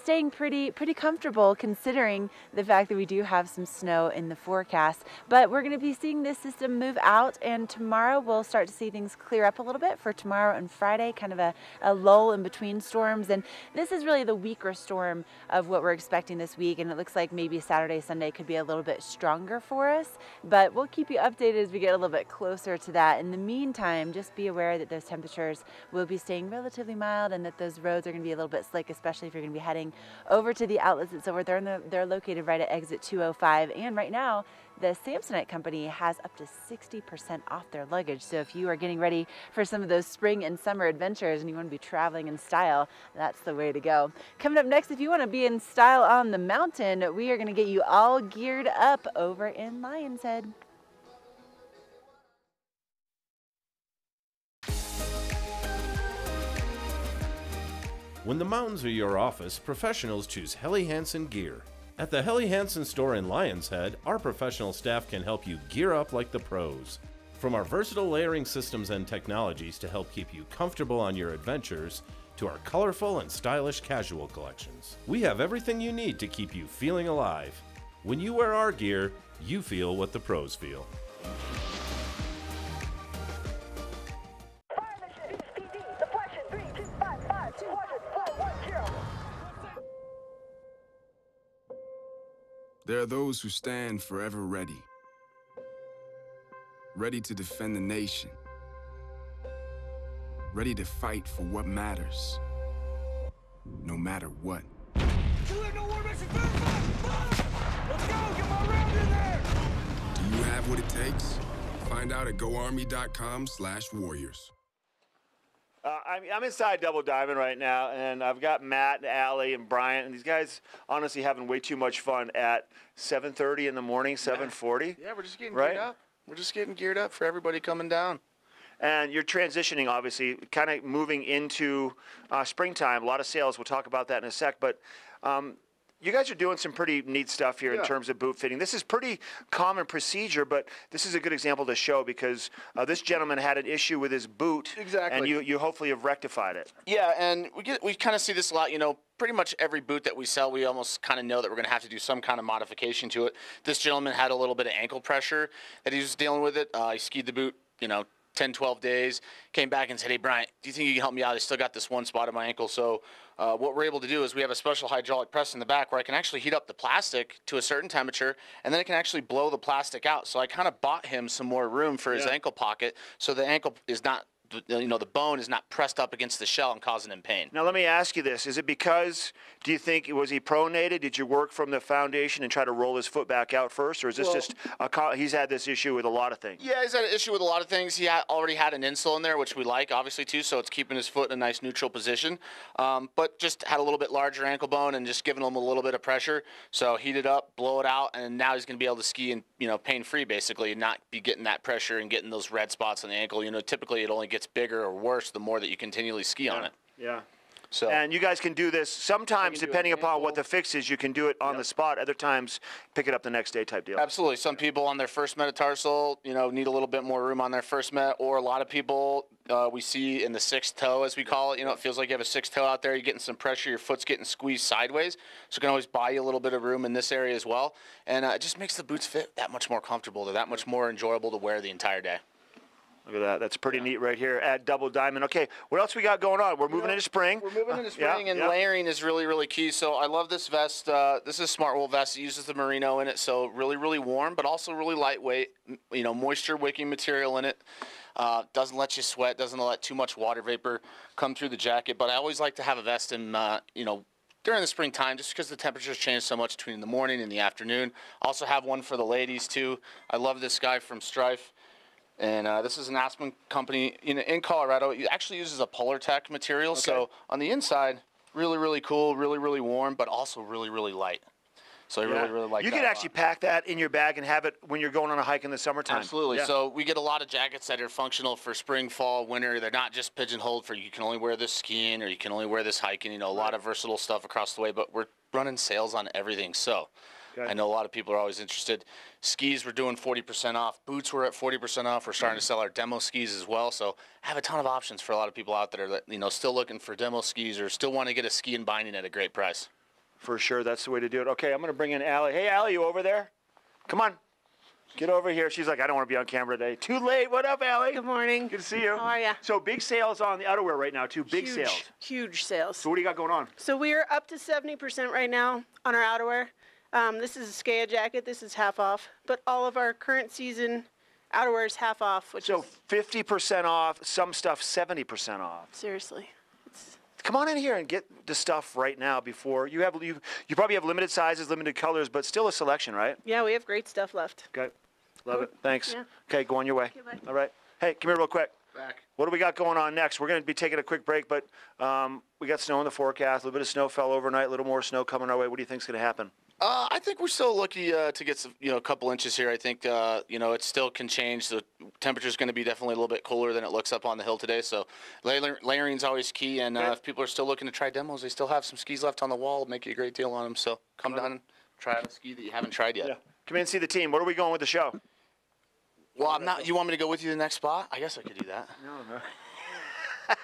staying pretty comfortable considering the fact that we do have some snow in the forecast. But we're going to be seeing this system move out, and tomorrow we'll start to see things clear up a little bit for tomorrow and Friday, kind of a lull in between storms. And this is really the weaker storm of what we're expecting this week, and it looks like maybe Saturday, Sunday could be a little bit stronger for us, but we'll keep you updated as we get a little bit closer to that. In the meantime, just be aware that those temperatures will be staying relatively mild and that those roads are going to be a little bit slick, especially if you're going to be heading over to the outlets at Silverthorne. They're located right at exit 205, and right now the Samsonite company has up to 60% off their luggage. So if you are getting ready for some of those spring and summer adventures and you want to be traveling in style, that's the way to go. Coming up next, if you want to be in style on the mountain, we are going to get you all geared up over in Lion's Head. When the mountains are your office, professionals choose Helly Hansen gear. At the Helly Hansen store in Lion's Head, our professional staff can help you gear up like the pros. From our versatile layering systems and technologies to help keep you comfortable on your adventures, to our colorful and stylish casual collections, we have everything you need to keep you feeling alive. When you wear our gear, you feel what the pros feel. those who stand forever ready. Ready to defend the nation. Ready to fight for what matters. No matter what. Do you have what it takes? Find out at goarmy.com/warriors. I'm inside Double Diamond right now, and I've got Matt and Allie and Bryant, and these guys honestly having way too much fun at 7:30 in the morning, 7:40. Yeah, we're just getting right? geared up. We're just getting geared up for everybody coming down. And you're transitioning, obviously, kind of moving into springtime. A lot of sales. We'll talk about that in a sec. But you guys are doing some pretty neat stuff here in terms of boot fitting. This is pretty common procedure, but this is a good example to show because this gentleman had an issue with his boot. Exactly. And you hopefully have rectified it. Yeah, and we kind of see this a lot. You know, pretty much every boot that we sell, we almost kind of know that we're going to have to do some kind of modification to it. This gentleman had a little bit of ankle pressure that he was dealing with it. He skied the boot, 10, 12 days, came back and said, hey, Bryant, do you think you can help me out? I still got this one spot on my ankle. So what we're able to do is we have a special hydraulic press in the back where I can actually heat up the plastic to a certain temperature, and then I can actually blow the plastic out. So I kind of bought him some more room for his ankle pocket so the ankle is not, the bone is not pressed up against the shell and causing him pain. Now, let me ask you this. Is it because, do you think, was he pronated? Did you work from the foundation and try to roll his foot back out first? Or is this just, he's had this issue with a lot of things? Yeah, he's had an issue with a lot of things. He already had an insole in there, which we like, obviously, too, so it's keeping his foot in a nice neutral position. But just had a little bit larger ankle bone and just giving him a little bit of pressure. So heat it up, blow it out, and now he's going to be able to ski and, pain-free, basically, and not be getting that pressure and getting those red spots on the ankle. Typically it only gets bigger or worse the more that you continually ski on it. Yeah. So, and you guys can do this sometimes, depending upon what the fix is. You can do it on the spot. Other times, pick it up the next day type deal. Absolutely. Some people on their first metatarsal, need a little bit more room on their first met, or a lot of people we see in the sixth toe, as we call it. It feels like you have a sixth toe out there. You're getting some pressure. Your foot's getting squeezed sideways. So it can always buy you a little bit of room in this area as well. And it just makes the boots fit that much more comfortable. They're that much more enjoyable to wear the entire day. Look at that. That's pretty neat right here at Double Diamond. Okay, what else we got going on? We're moving into spring. We're moving into spring, and layering is really, really key. So I love this vest. This is a smart wool vest. It uses the merino in it, so really, really warm, but also really lightweight. Moisture wicking material in it. Doesn't let you sweat. Doesn't let too much water vapor come through the jacket. But I always like to have a vest in, during the springtime, just because the temperatures change so much between the morning and the afternoon. Also have one for the ladies, too. I love this guy from Strife. And this is an Aspen company in Colorado. It actually uses a Polartec material. Okay. So on the inside, really, really cool, really, really warm, but also really, really light. So I really, really like that. You could actually pack that in your bag and have it when you're going on a hike in the summertime. Absolutely. Yeah. So we get a lot of jackets that are functional for spring, fall, winter. They're not just pigeonholed for you can only wear this skiing or you can only wear this hiking. A lot of versatile stuff across the way, but we're running sales on everything. So I know a lot of people are always interested. Skis, we're doing 40% off. Boots, we're at 40% off. We're starting to sell our demo skis as well. So I have a ton of options for a lot of people out there that, still looking for demo skis or still want to get a ski and binding at a great price. For sure, that's the way to do it. Okay, I'm going to bring in Allie. Hey, Allie, you over there? Come on. Get over here. She's like, I don't want to be on camera today. Too late. What up, Allie? Good morning. Good to see you. How are you? So big sales on the outerwear right now, too. Big sales. Huge sales. So what do you got going on? So we are up to 70% right now on our outerwear. This is a Skaya jacket. This is half off. But all of our current season outerwear is half off. So 50% off, some stuff 70% off. Seriously. Come on in here and get the stuff right now before you probably have limited sizes, limited colors, but still a selection, right? Yeah, we have great stuff left. Okay. Love it. Thanks. Yeah. Okay, go on your way. Okay, bye. All right. Hey, come here real quick. Back. What do we got going on next? We're going to be taking a quick break, but we got snow in the forecast. A little bit of snow fell overnight, a little more snow coming our way. What do you think is going to happen? I think we're still lucky to get some, a couple inches here. I think, it still can change. The temperature is going to be definitely a little bit cooler than it looks up on the hill today. So layering is always key. And if people are still looking to try demos, they still have some skis left on the wall. Make you a great deal on them. So come down and try out a ski that you haven't tried yet. Yeah. Come in and see the team. Where are we going with the show? Well, I'm not. You want me to go with you to the next spot? I guess I could do that. No.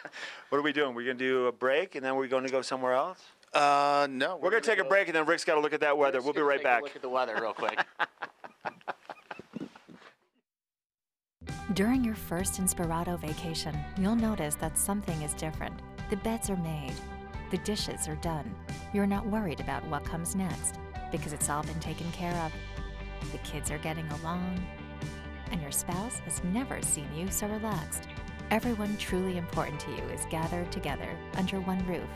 What are we doing? We're going to do a break, and then we're going to go somewhere else? No. We're going to take a break, and then Rick's got to look at that weather. We'll be right back. Look at the weather real quick. During your first Inspirato vacation, you'll notice that something is different. The beds are made. The dishes are done. You're not worried about what comes next. because it's all been taken care of. The kids are getting along, and your spouse has never seen you so relaxed. Everyone truly important to you is gathered together under one roof,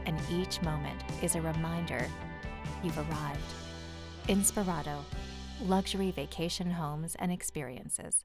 and each moment is a reminder you've arrived. Inspirato, luxury vacation homes and experiences.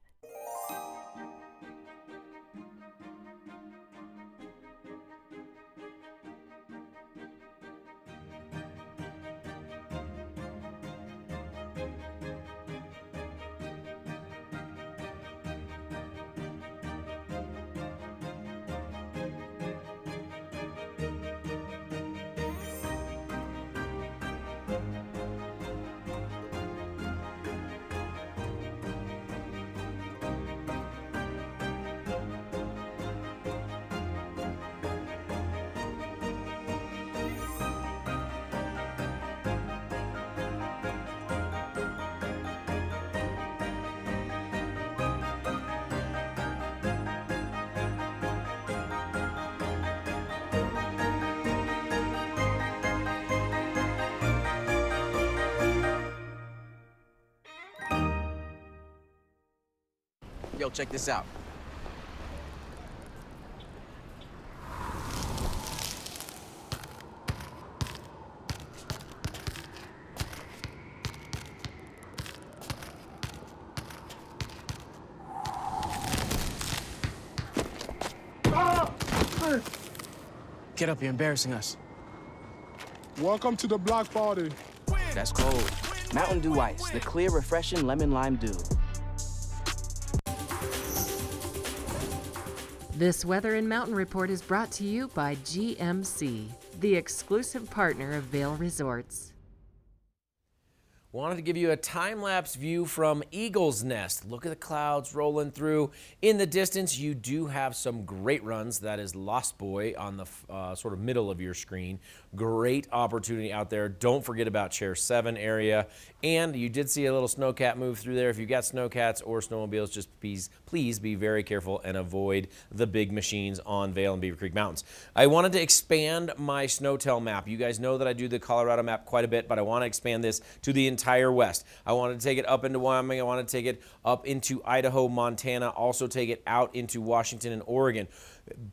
Yo, check this out. Get up, you're embarrassing us. Welcome to the block party. That's cold. Mountain Dew Ice, the clear, refreshing lemon lime dew. This Weather and Mountain Report is brought to you by GMC, the exclusive partner of Vail Resorts. Wanted to give you a time-lapse view from Eagle's Nest. Look at the clouds rolling through. In the distance, you do have some great runs. That is Lost Boy on the sort of middle of your screen. Great opportunity out there. Don't forget about Chair 7 area. And you did see a little snowcat move through there. If you've got snowcats or snowmobiles, just please be very careful and avoid the big machines on Vail and Beaver Creek Mountains. I wanted to expand my SnowTel map. You guys know that I do the Colorado map quite a bit, but I want to expand this to the entire West. I wanted to take it up into Wyoming. I want to take it up into Idaho, Montana, also take it out into Washington and Oregon.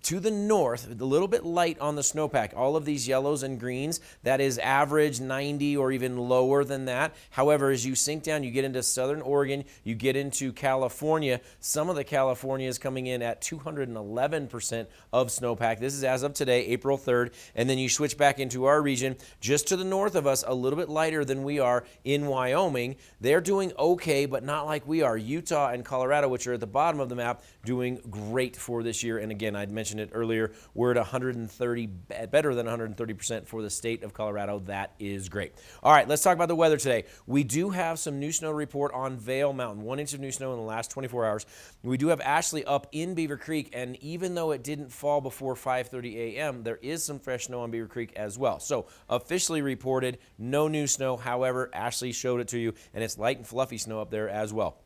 To the north, a little bit light on the snowpack. All of these yellows and greens, that is average 90 or even lower than that. However, as you sink down, you get into southern Oregon, you get into California. Some of the California is coming in at 211% of snowpack. This is as of today, April 3rd. And then you switch back into our region, just to the north of us, a little bit lighter than we are in Wyoming. They're doing okay, but not like we are. Utah and Colorado, which are at the bottom of the map, doing great for this year. And again, I'd mentioned it earlier, we're at 130, better than 130% for the state of Colorado. That is great. All right, let's talk about the weather today. We do have some new snow report on Vail Mountain, 1 inch of new snow in the last 24 hours. We do have Ashley up in Beaver Creek, and even though it didn't fall before 5:30 a.m., there is some fresh snow on Beaver Creek as well. So officially reported, no new snow. However, Ashley showed it to you, and it's light and fluffy snow up there as well.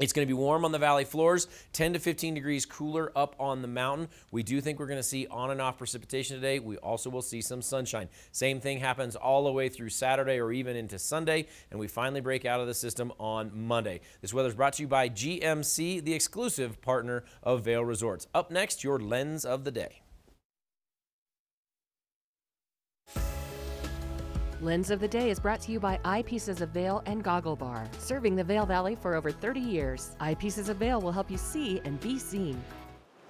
It's going to be warm on the valley floors, 10 to 15 degrees cooler up on the mountain. We do think we're going to see on and off precipitation today. We also will see some sunshine. Same thing happens all the way through Saturday or even into Sunday, and we finally break out of the system on Monday. This weather is brought to you by GMC, the exclusive partner of Vail Resorts. Up next, your Lens of the Day. Lens of the Day is brought to you by Eyepieces of Vail and Goggle Bar, serving the Vail Valley for over 30 years. Eyepieces of Vail will help you see and be seen.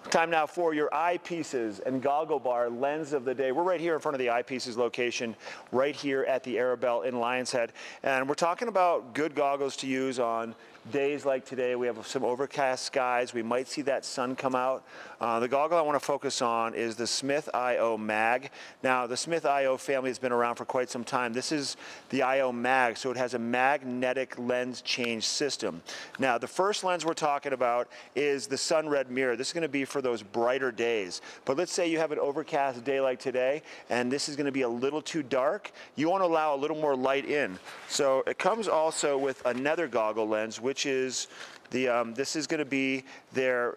Time now for your Eyepieces and Goggle Bar Lens of the Day. We're right here in front of the Eyepieces location, right here at the Arabelle in Lions Head. And we're talking about good goggles to use on days like today. We have some overcast skies. We might see that sun come out. The goggle I want to focus on is the Smith IO Mag. Now, the Smith IO family has been around for quite some time. This is the IO Mag, so it has a magnetic lens change system. Now, the first lens we're talking about is the sun red mirror. This is going to be for those brighter days. But let's say you have an overcast day like today, and this is going to be a little too dark. You want to allow a little more light in. So it comes also with another goggle lens, which is the this is going to be their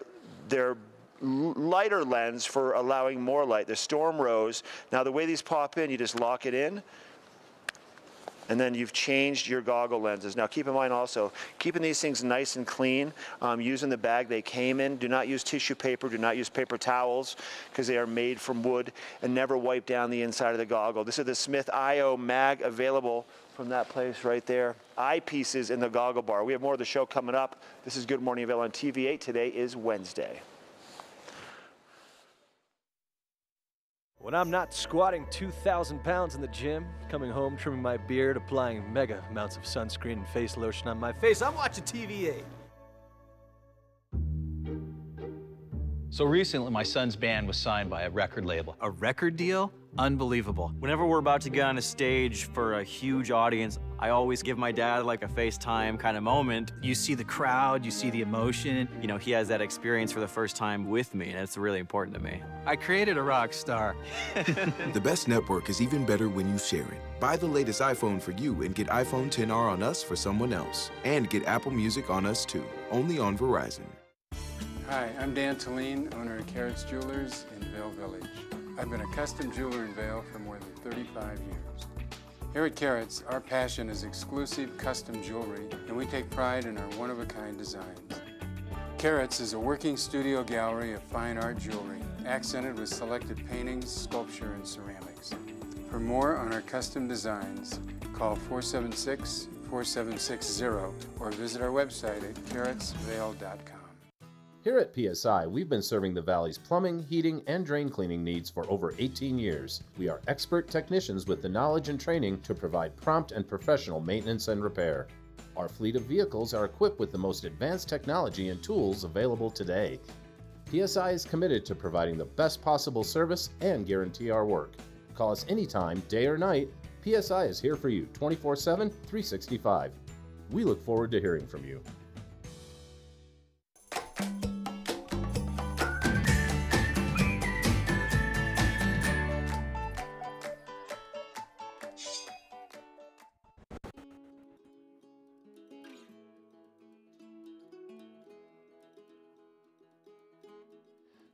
lighter lens for allowing more light, the Storm Rose. Now the way these pop in, you just lock it in, And then you've changed your goggle lenses. Now keep in mind also, keeping these things nice and clean, using the bag they came in. Do not use tissue paper, do not use paper towels, because they are made from wood, and never wipe down the inside of the goggle. This is the Smith IO mag, available from that place right there. Eyepieces in the goggle bar. We have more of the show coming up. This is Good Morning Vail on TV8. Today is Wednesday. When I'm not squatting 2,000 pounds in the gym, coming home, trimming my beard, applying mega amounts of sunscreen and face lotion on my face, I'm watching TV8. So recently, my son's band was signed by a record label. A record deal? Unbelievable. Whenever we're about to get on a stage for a huge audience, I always give my dad like a FaceTime kind of moment. You see the crowd, you see the emotion. You know, he has that experience for the first time with me, and it's really important to me. I created a rock star. The best network is even better when you share it. Buy the latest iPhone for you and get iPhone XR on us for someone else. And get Apple Music on us too, only on Verizon. Hi, I'm Dan Talene, owner of Carrots Jewelers in Vail Village. I've been a custom jeweler in Vail for more than 35 years. Here at Carrots, our passion is exclusive custom jewelry, and we take pride in our one-of-a-kind designs. Carrots is a working studio gallery of fine art jewelry, accented with selected paintings, sculpture, and ceramics. For more on our custom designs, call 476-4760 or visit our website at carrotsvail.com. Here at PSI, we've been serving the Valley's plumbing, heating, and drain cleaning needs for over 18 years. We are expert technicians with the knowledge and training to provide prompt and professional maintenance and repair. Our fleet of vehicles are equipped with the most advanced technology and tools available today. PSI is committed to providing the best possible service and guarantee our work. Call us anytime, day or night. PSI is here for you 24/7, 365. We look forward to hearing from you.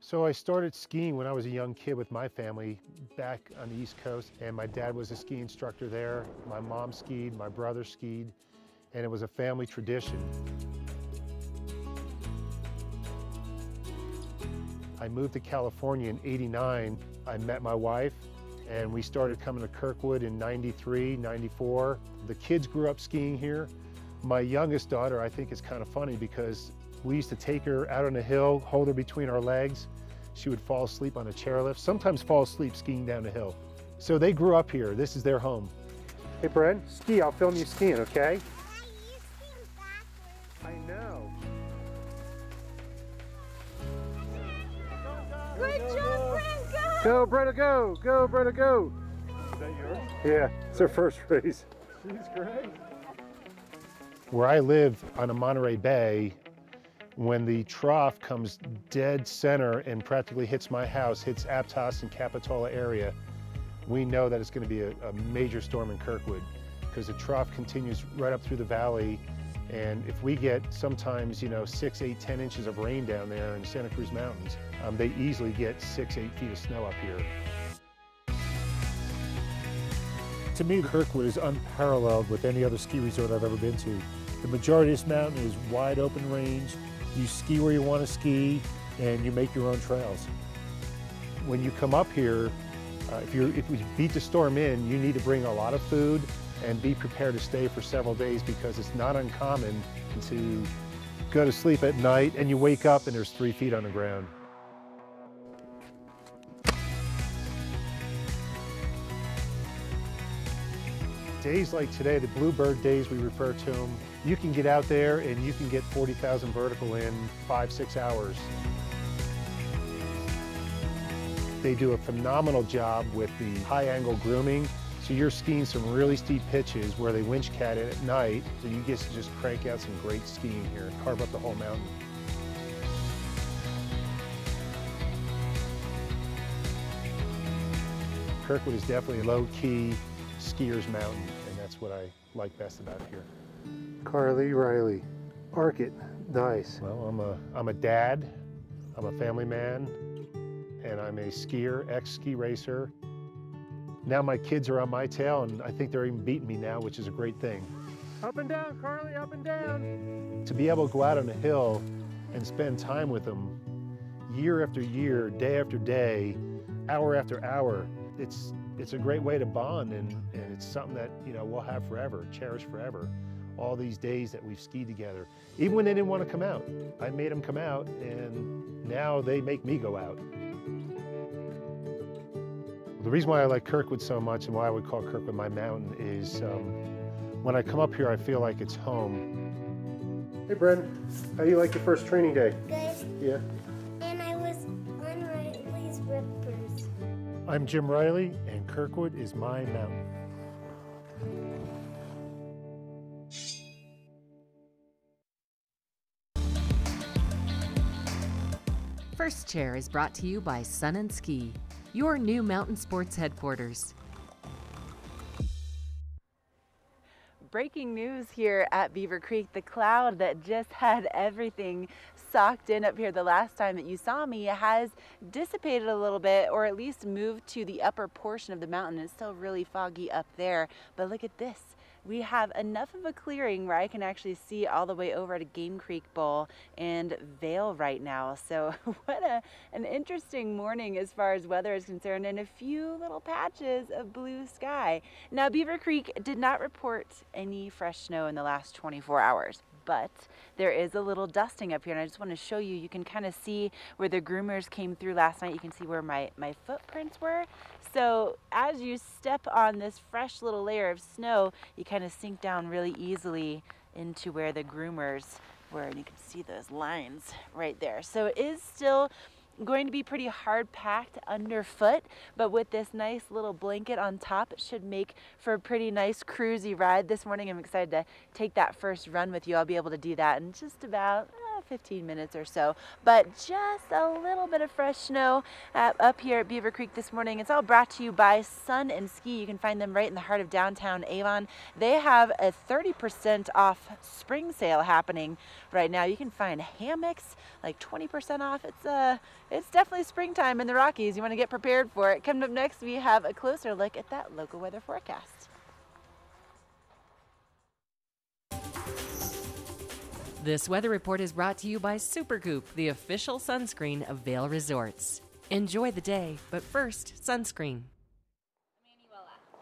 So I started skiing when I was a young kid with my family back on the East Coast, and my dad was a ski instructor there. My mom skied, my brother skied, and it was a family tradition. I moved to California in '89. I met my wife, and we started coming to Kirkwood in '93, '94. The kids grew up skiing here. My youngest daughter, I think, is kind of funny because we used to take her out on a hill, hold her between our legs. She would fall asleep on a chairlift, sometimes fall asleep skiing down the hill. So they grew up here. This is their home. Hey, Brent, ski. I'll film you skiing, okay? I know. Good job, Brent, go! Go, Brenda, go! Go, Brenda, go! Is that yours? Yeah, it's her first race. She's great. Where I live on a Monterey Bay, when the trough comes dead center and practically hits my house, hits Aptos and Capitola area, we know that it's going to be a major storm in Kirkwood because the trough continues right up through the valley. And if we get sometimes, 6, 8, 10 inches of rain down there in Santa Cruz Mountains, they easily get 6, 8 feet of snow up here. To me, Kirkwood is unparalleled with any other ski resort I've ever been to. The majority of this mountain is wide open range. You ski where you want to ski, and you make your own trails. When you come up here, if we beat the storm in, you need to bring a lot of food and be prepared to stay for several days because it's not uncommon to go to sleep at night and you wake up and there's 3 feet on the ground. Days like today, the bluebird days we refer to them, you can get out there and you can get 40,000 vertical in 5-6 hours. They do a phenomenal job with the high angle grooming. So you're skiing some really steep pitches where they winch cat it at night, so you get to just crank out some great skiing here and carve up the whole mountain. Kirkwood is definitely a low-key skier's mountain, and that's what I like best about here. Carly Riley, arc it, nice. Well, I'm a dad, I'm a family man, and I'm a skier, ex-ski racer. Now my kids are on my tail, and I think they're even beating me now, which is a great thing. Up and down, Carly, up and down. To be able to go out on a hill and spend time with them year after year, day after day, hour after hour, it's a great way to bond, and it's something that, you know, we'll have forever, cherish forever. All these days that we've skied together. Even when they didn't want to come out, I made them come out, and now they make me go out. The reason why I like Kirkwood so much and why I would call Kirkwood my mountain is when I come up here, I feel like it's home. Hey, Bren, how do you like your first training day? Good. Yeah. And I was on Riley's Rippers. I'm Jim Riley, and Kirkwood is my mountain. First Chair is brought to you by Sun & Ski, your new mountain sports headquarters. Breaking news here at Beaver Creek. The cloud that just had everything socked in up here the last time that you saw me has dissipated a little bit, or at least moved to the upper portion of the mountain. It's still really foggy up there, but look at this. We have enough of a clearing where I can actually see all the way over to Game Creek Bowl and Vail right now. So what an interesting morning as far as weather is concerned, and a few little patches of blue sky. Now, Beaver Creek did not report any fresh snow in the last 24 hours. But there is a little dusting up here, and I just want to show you. You can kind of see where the groomers came through last night. You can see where my footprints were. So as you step on this fresh little layer of snow, you kind of sink down really easily into where the groomers were, and you can see those lines right there. So it is still going to be pretty hard packed underfoot, but with this nice little blanket on top, it should make for a pretty nice cruisy ride this morning. I'm excited to take that first run with you. I'll be able to do that in just about 15 minutes or so, but just a little bit of fresh snow up here at Beaver Creek this morning. It's all brought to you by Sun & Ski. You can find them right in the heart of downtown Avon. They have a 30% off spring sale happening right now. You can find hammocks like 20% off. It's definitely springtime in the Rockies. You want to get prepared for it. Coming up next, we have a closer look at that local weather forecast. This weather report is brought to you by Supergoop, the official sunscreen of Vail Resorts. Enjoy the day, but first, sunscreen.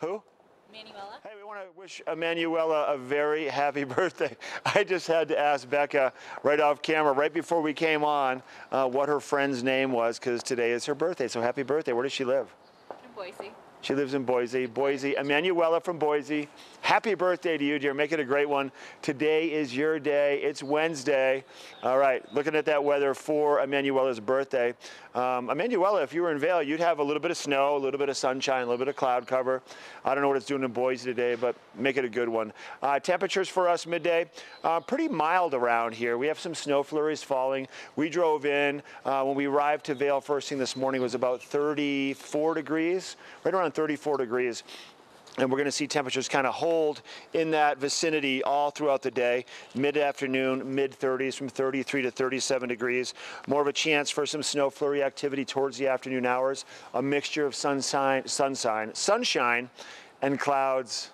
Who? Manuela. Hey, we want to wish Emanuela a very happy birthday. I just had to ask Becca right off camera, right before we came on, what her friend's name was, because today is her birthday. So happy birthday. Where does she live? In Boise. She lives in Boise. Emanuela from Boise. Happy birthday to you, dear. Make it a great one. Today is your day. It's Wednesday. All right, looking at that weather for Emanuela's birthday. Emanuela, if you were in Vail, you'd have a little bit of snow, a little bit of sunshine, a little bit of cloud cover. I don't know what it's doing in Boise today, but make it a good one. Temperatures for us midday, pretty mild around here. We have some snow flurries falling. We drove in. When we arrived to Vail first thing this morning, it was about 34 degrees, right around 34 degrees. And we're going to see temperatures kind of hold in that vicinity all throughout the day. Mid-afternoon, mid-30s from 33 to 37 degrees. More of a chance for some snow flurry activity towards the afternoon hours. A mixture of sunshine and clouds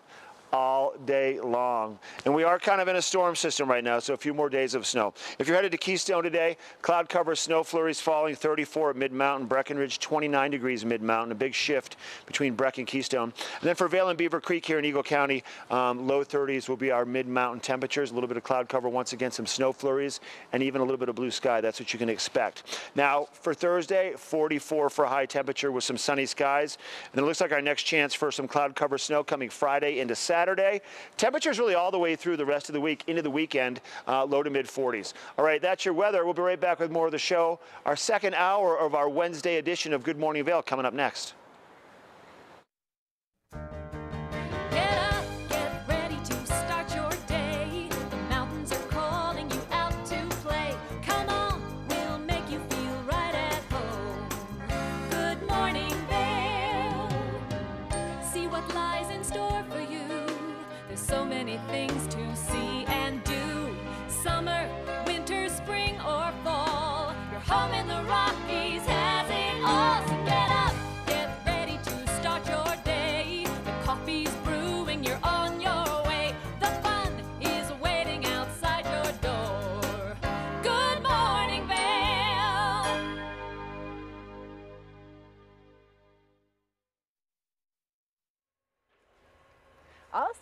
all day long. And we are kind of in a storm system right now, so a few more days of snow. If you're headed to Keystone today, cloud cover, snow flurries falling, 34 at Mid-Mountain, Breckenridge, 29 degrees Mid-Mountain, a big shift between Breck and Keystone. And then for Vail and Beaver Creek here in Eagle County, low 30s will be our Mid-Mountain temperatures, a little bit of cloud cover, once again, some snow flurries, and even a little bit of blue sky. That's what you can expect. Now, for Thursday, 44 for a high temperature with some sunny skies. And it looks like our next chance for some cloud cover snow coming Friday into Saturday. Temperatures really all the way through the rest of the week into the weekend, low to mid 40s. All right, that's your weather. We'll be right back with more of the show. Our second hour of our Wednesday edition of Good Morning Vail coming up next. Get up, get ready to start your day. The mountains are calling you out to play. Come on, we'll make you feel right at home. Good morning, Vail. See what lies in store for you. There's so many things to see and do. Summer, winter, spring, or fall. Your home in the Rockies has it all. So get up, get ready to start your day.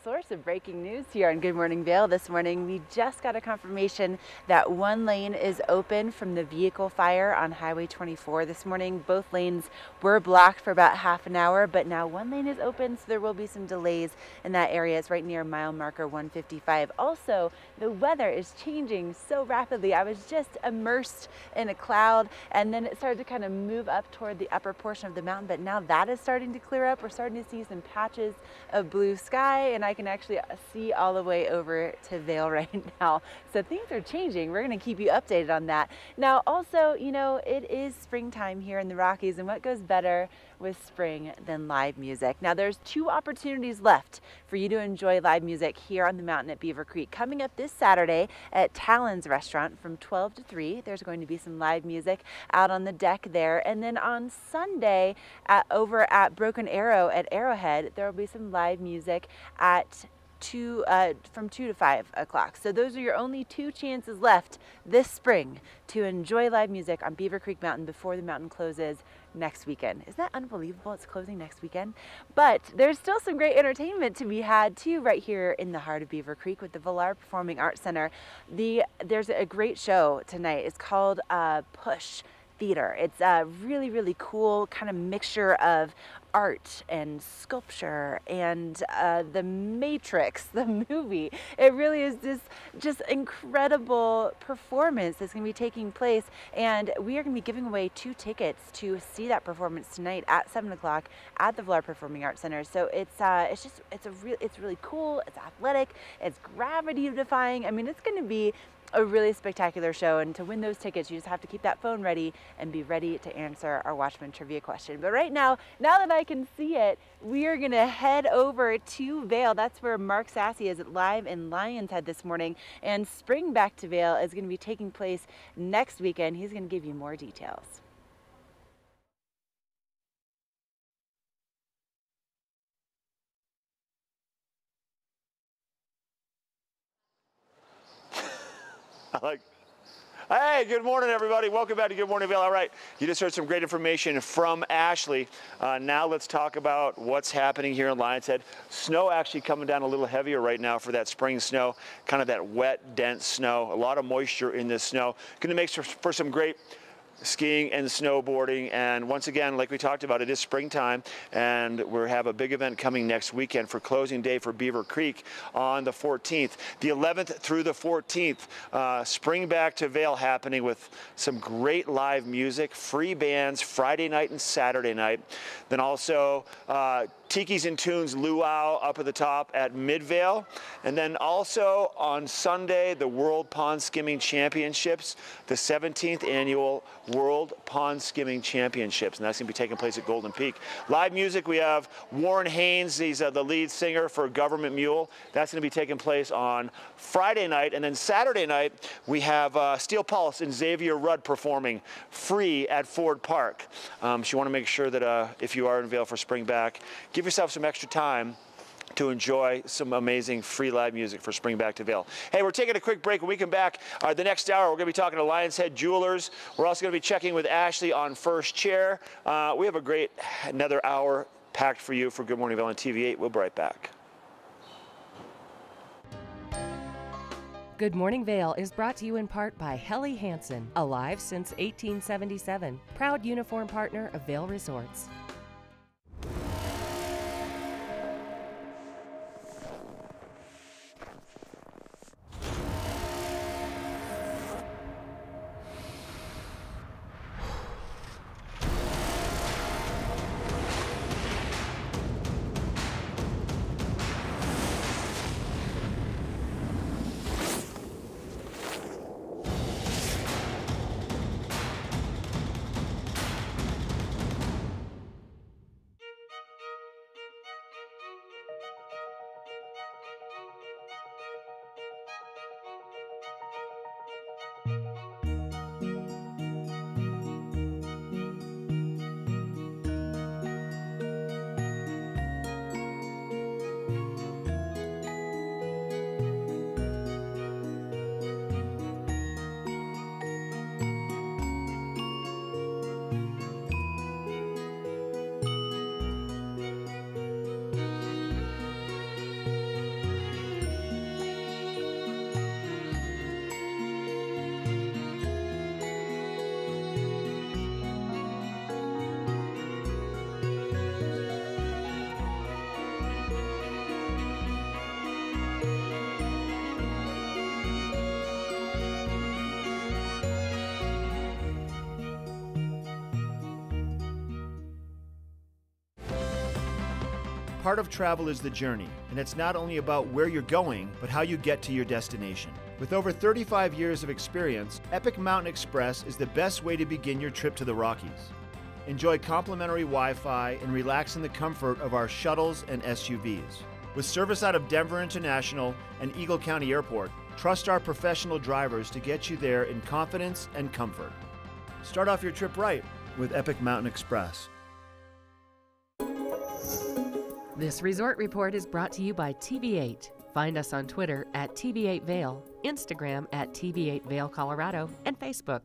source of breaking news here on Good Morning Vail this morning. We just got a confirmation that one lane is open from the vehicle fire on Highway 24 this morning. Both lanes were blocked for about half an hour, but now one lane is open, so there will be some delays in that area. It's right near mile marker 155. Also, the weather is changing so rapidly. I was just immersed in a cloud, and then it started to kind of move up toward the upper portion of the mountain, but now that is starting to clear up. We're starting to see some patches of blue sky, and I can actually see all the way over to Vail right now. So things are changing. We're going to keep you updated on that. Now also, you know, it is springtime here in the Rockies, and what goes better with spring than live music? Now there's 2 opportunities left for you to enjoy live music here on the mountain at Beaver Creek. Coming up this Saturday at Talon's Restaurant from 12 to 3, there's going to be some live music out on the deck there. And then on Sunday over at Broken Arrow at Arrowhead, there will be some live music at from 2 to 5 o'clock. So those are your only 2 chances left this spring to enjoy live music on Beaver Creek Mountain before the mountain closes next weekend. Isn't that unbelievable? It's closing next weekend. But there's still some great entertainment to be had too right here in the heart of Beaver Creek with the Villar Performing Arts Center. There's a great show tonight. It's called Push Theater. It's a really, really cool kind of mixture of art and sculpture and the Matrix, the movie. It really is this just incredible performance that's going to be taking place, and we are going to be giving away 2 tickets to see that performance tonight at 7 o'clock at the Villar Performing Arts Center. So it's really cool. It's athletic. It's gravity defying. I mean, it's going to be a really spectacular show, and to win those tickets you just have to keep that phone ready and be ready to answer our Watchman trivia question. But right now that I can see it, we are gonna head over to Vail. That's where Mark Sassy is live in Lion's Head this morning, and Spring Back to Vail is gonna be taking place next weekend. He's gonna give you more details. Hey, good morning, everybody. Welcome back to Good Morning Vail. All right, you just heard some great information from Ashley. Now let's talk about what's happening here in Lion's Head. Snow actually coming down a little heavier right now for that spring snow, kind of that wet, dense snow. A lot of moisture in this snow. Going to make for some great skiing and snowboarding. And once again, like we talked about, it is springtime, and we have a big event coming next weekend for closing day for Beaver Creek on the 14th. The 11th through the 14th, Spring Back to Vail happening with some great live music, free bands Friday night and Saturday night. Then also Tiki's and Tunes Luau up at the top at Midvale. And then also on Sunday, the World Pond Skimming Championships, the 17th annual World Pond Skimming Championships, and that's going to be taking place at Golden Peak. Live music, we have Warren Haynes, he's the lead singer for Government Mule. That's going to be taking place on Friday night, and then Saturday night, we have Steel Pulse and Xavier Rudd performing free at Ford Park. So you want to make sure that if you are in Vail for Spring Back, give yourself some extra time to enjoy some amazing free live music for Spring Back to Vail. Hey, we're taking a quick break. When we come back, the next hour, we're going to be talking to Lion's Head Jewelers. We're also going to be checking with Ashley on First Chair. We have a great another hour packed for you for Good Morning Vail on TV8. We'll be right back. Good Morning Vail is brought to you in part by Helly Hansen, alive since 1877, proud uniform partner of Vail Resorts. Part of travel is the journey, and it's not only about where you're going, but how you get to your destination. With over 35 years of experience, Epic Mountain Express is the best way to begin your trip to the Rockies. Enjoy complimentary Wi-Fi and relax in the comfort of our shuttles and SUVs. With service out of Denver International and Eagle County Airport, trust our professional drivers to get you there in confidence and comfort. Start off your trip right with Epic Mountain Express. This resort report is brought to you by TV8. Find us on Twitter at TV8 Vail, Instagram at TV8 Vail Colorado, and Facebook.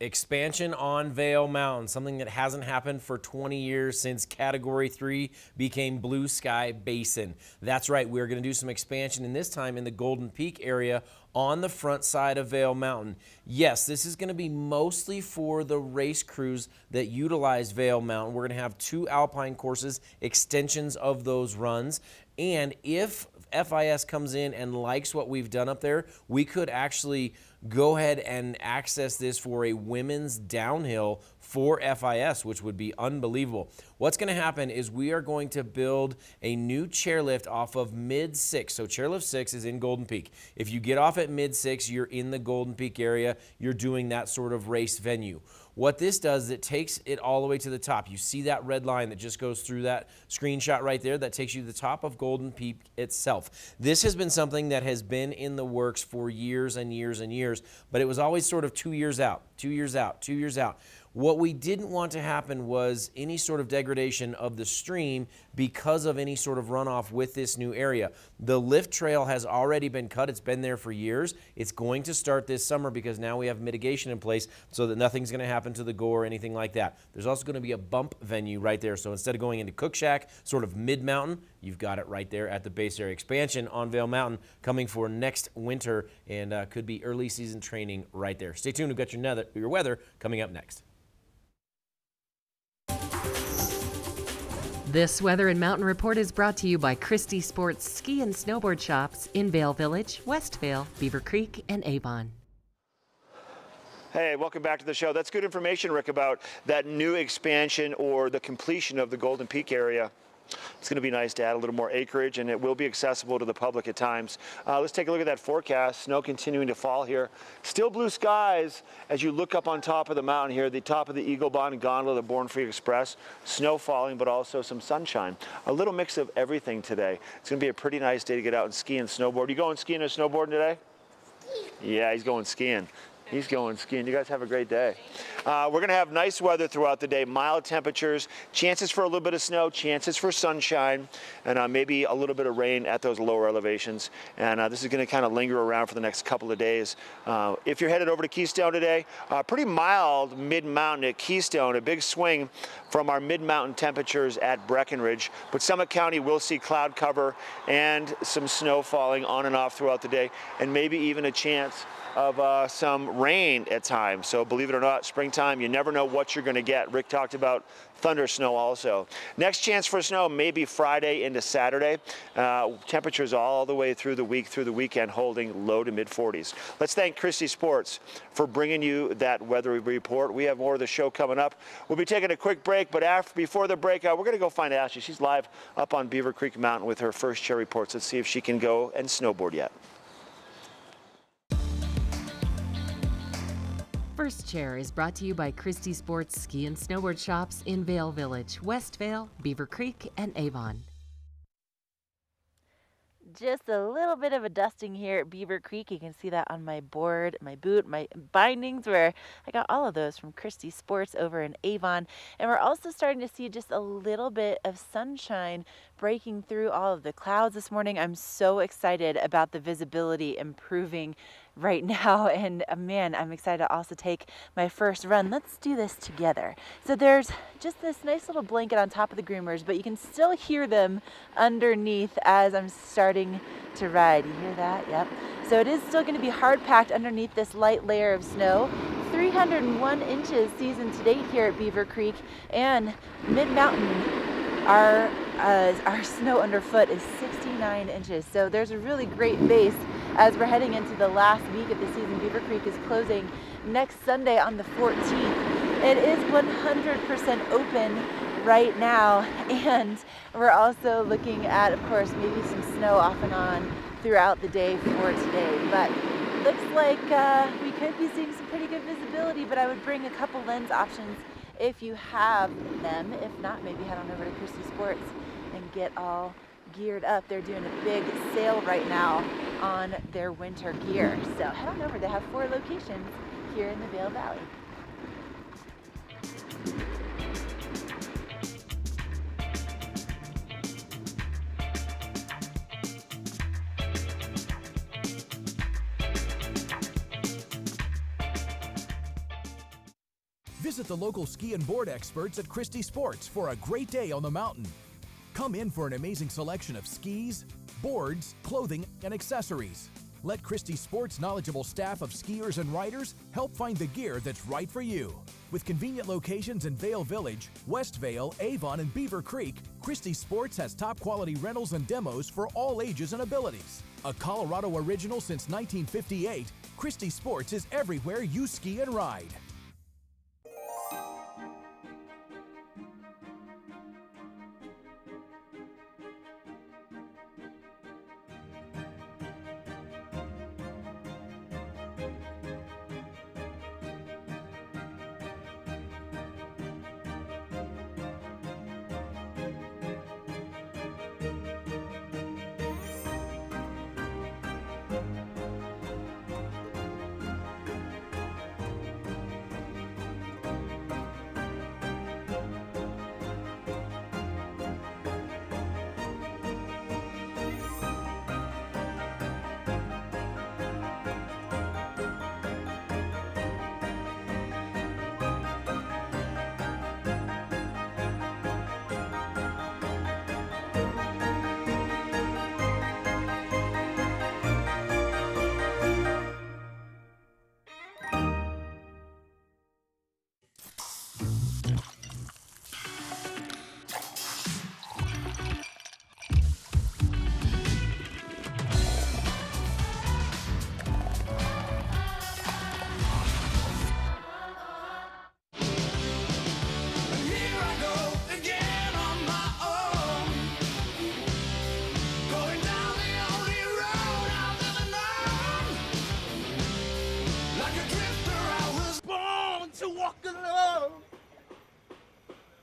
Expansion on Vail Mountain, something that hasn't happened for 20 years since Category 3 became Blue Sky Basin. That's right, we're going to do some expansion, and this time in the Golden Peak area on the front side of Vail Mountain. Yes, this is going to be mostly for the race crews that utilize Vail Mountain. We're going to have 2 alpine courses, extensions of those runs, and if FIS comes in and likes what we've done up there, we could actually go ahead and access this for a women's downhill for FIS, which would be unbelievable. What's going to happen is we are going to build a new chairlift off of Mid 6. So Chairlift 6 is in Golden Peak. If you get off at Mid 6, you're in the Golden Peak area. You're doing that sort of race venue. What this does is it takes it all the way to the top. You see that red line that just goes through that screenshot right there? That takes you to the top of Golden Peak itself. This has been something that has been in the works for years and years and years, but it was always sort of 2 years out, 2 years out, 2 years out. What we didn't want to happen was any sort of degradation of the stream because of any sort of runoff with this new area. The lift trail has already been cut. It's been there for years. It's going to start this summer because now we have mitigation in place so that nothing's going to happen to the gore or anything like that. There's also going to be a bump venue right there. So instead of going into Cook Shack, sort of mid-mountain, you've got it right there at the base area. Expansion on Vail Mountain coming for next winter and could be early season training right there. Stay tuned. We've got your weather coming up next. This Weather and Mountain Report is brought to you by Christie Sports Ski and Snowboard Shops in Vail Village, West Vail, Beaver Creek, and Avon. Hey, welcome back to the show. That's good information, Rick, about that new expansion or the completion of the Golden Peak area. It's going to be nice to add a little more acreage, and it will be accessible to the public at times. Let's take a look at that forecast. Snow continuing to fall here. Still blue skies as you look up on top of the mountain here, the top of the Eagle Bond Gondola, the Born Free Express. Snow falling, but also some sunshine. A little mix of everything today. It's going to be a pretty nice day to get out and ski and snowboard. You going skiing or snowboarding today? Yeah, he's going skiing. He's going skiing. You guys have a great day. We're going to have nice weather throughout the day, mild temperatures, chances for a little bit of snow, chances for sunshine, and maybe a little bit of rain at those lower elevations. And this is going to kind of linger around for the next couple of days. If you're headed over to Keystone today, pretty mild mid-mountain at Keystone, a big swing from our mid-mountain temperatures at Breckenridge. But Summit County will see cloud cover and some snow falling on and off throughout the day, and maybe even a chance of some rain at times. So believe it or not, springtime, you never know what you're going to get. Rick talked about thunder snow also. Next chance for snow maybe Friday into Saturday. Temperatures all the way through the week, through the weekend, holding low to mid 40s. Let's thank Christie Sports for bringing you that weather report. We have more of the show coming up. We'll be taking a quick break, but before the break, we're going to go find Ashley. She's live up on Beaver Creek Mountain with her first chair reports. Let's see if she can go and snowboard yet. First Chair is brought to you by Christie Sports Ski and Snowboard Shops in Vail Village, West Vail, Beaver Creek, and Avon. Just a little bit of a dusting here at Beaver Creek. You can see that on my board, my boot, my bindings, where I got all of those from Christie Sports over in Avon. And we're also starting to see just a little bit of sunshine breaking through all of the clouds this morning. I'm so excited about the visibility improving right now, and man, I'm excited to also take my first run. Let's do this together. So there's just this nice little blanket on top of the groomers, but you can still hear them underneath as I'm starting to ride. You hear that? Yep. So it is still going to be hard packed underneath this light layer of snow. 301 inches season to date here at Beaver Creek, and mid-mountain our snow underfoot is 69 inches. So there's a really great base as we're heading into the last week of the season. Beaver Creek is closing next Sunday on the 14th. It is 100% open right now, and we're also looking at, of course, maybe some snow off and on throughout the day for today. But looks like we could be seeing some pretty good visibility, but I would bring a couple lens options if you have them. If not, maybe head on over to Christie Sports and get all geared up. They're doing a big sale right now on their winter gear. So head on over. They have 4 locations here in the Vail Valley. Visit the local ski and board experts at Christie Sports for a great day on the mountain. Come in for an amazing selection of skis, boards, clothing, and accessories. Let Christie Sports' knowledgeable staff of skiers and riders help find the gear that's right for you. With convenient locations in Vail Village, West Vail, Avon, and Beaver Creek, Christie Sports has top quality rentals and demos for all ages and abilities. A Colorado original since 1958, Christie Sports is everywhere you ski and ride.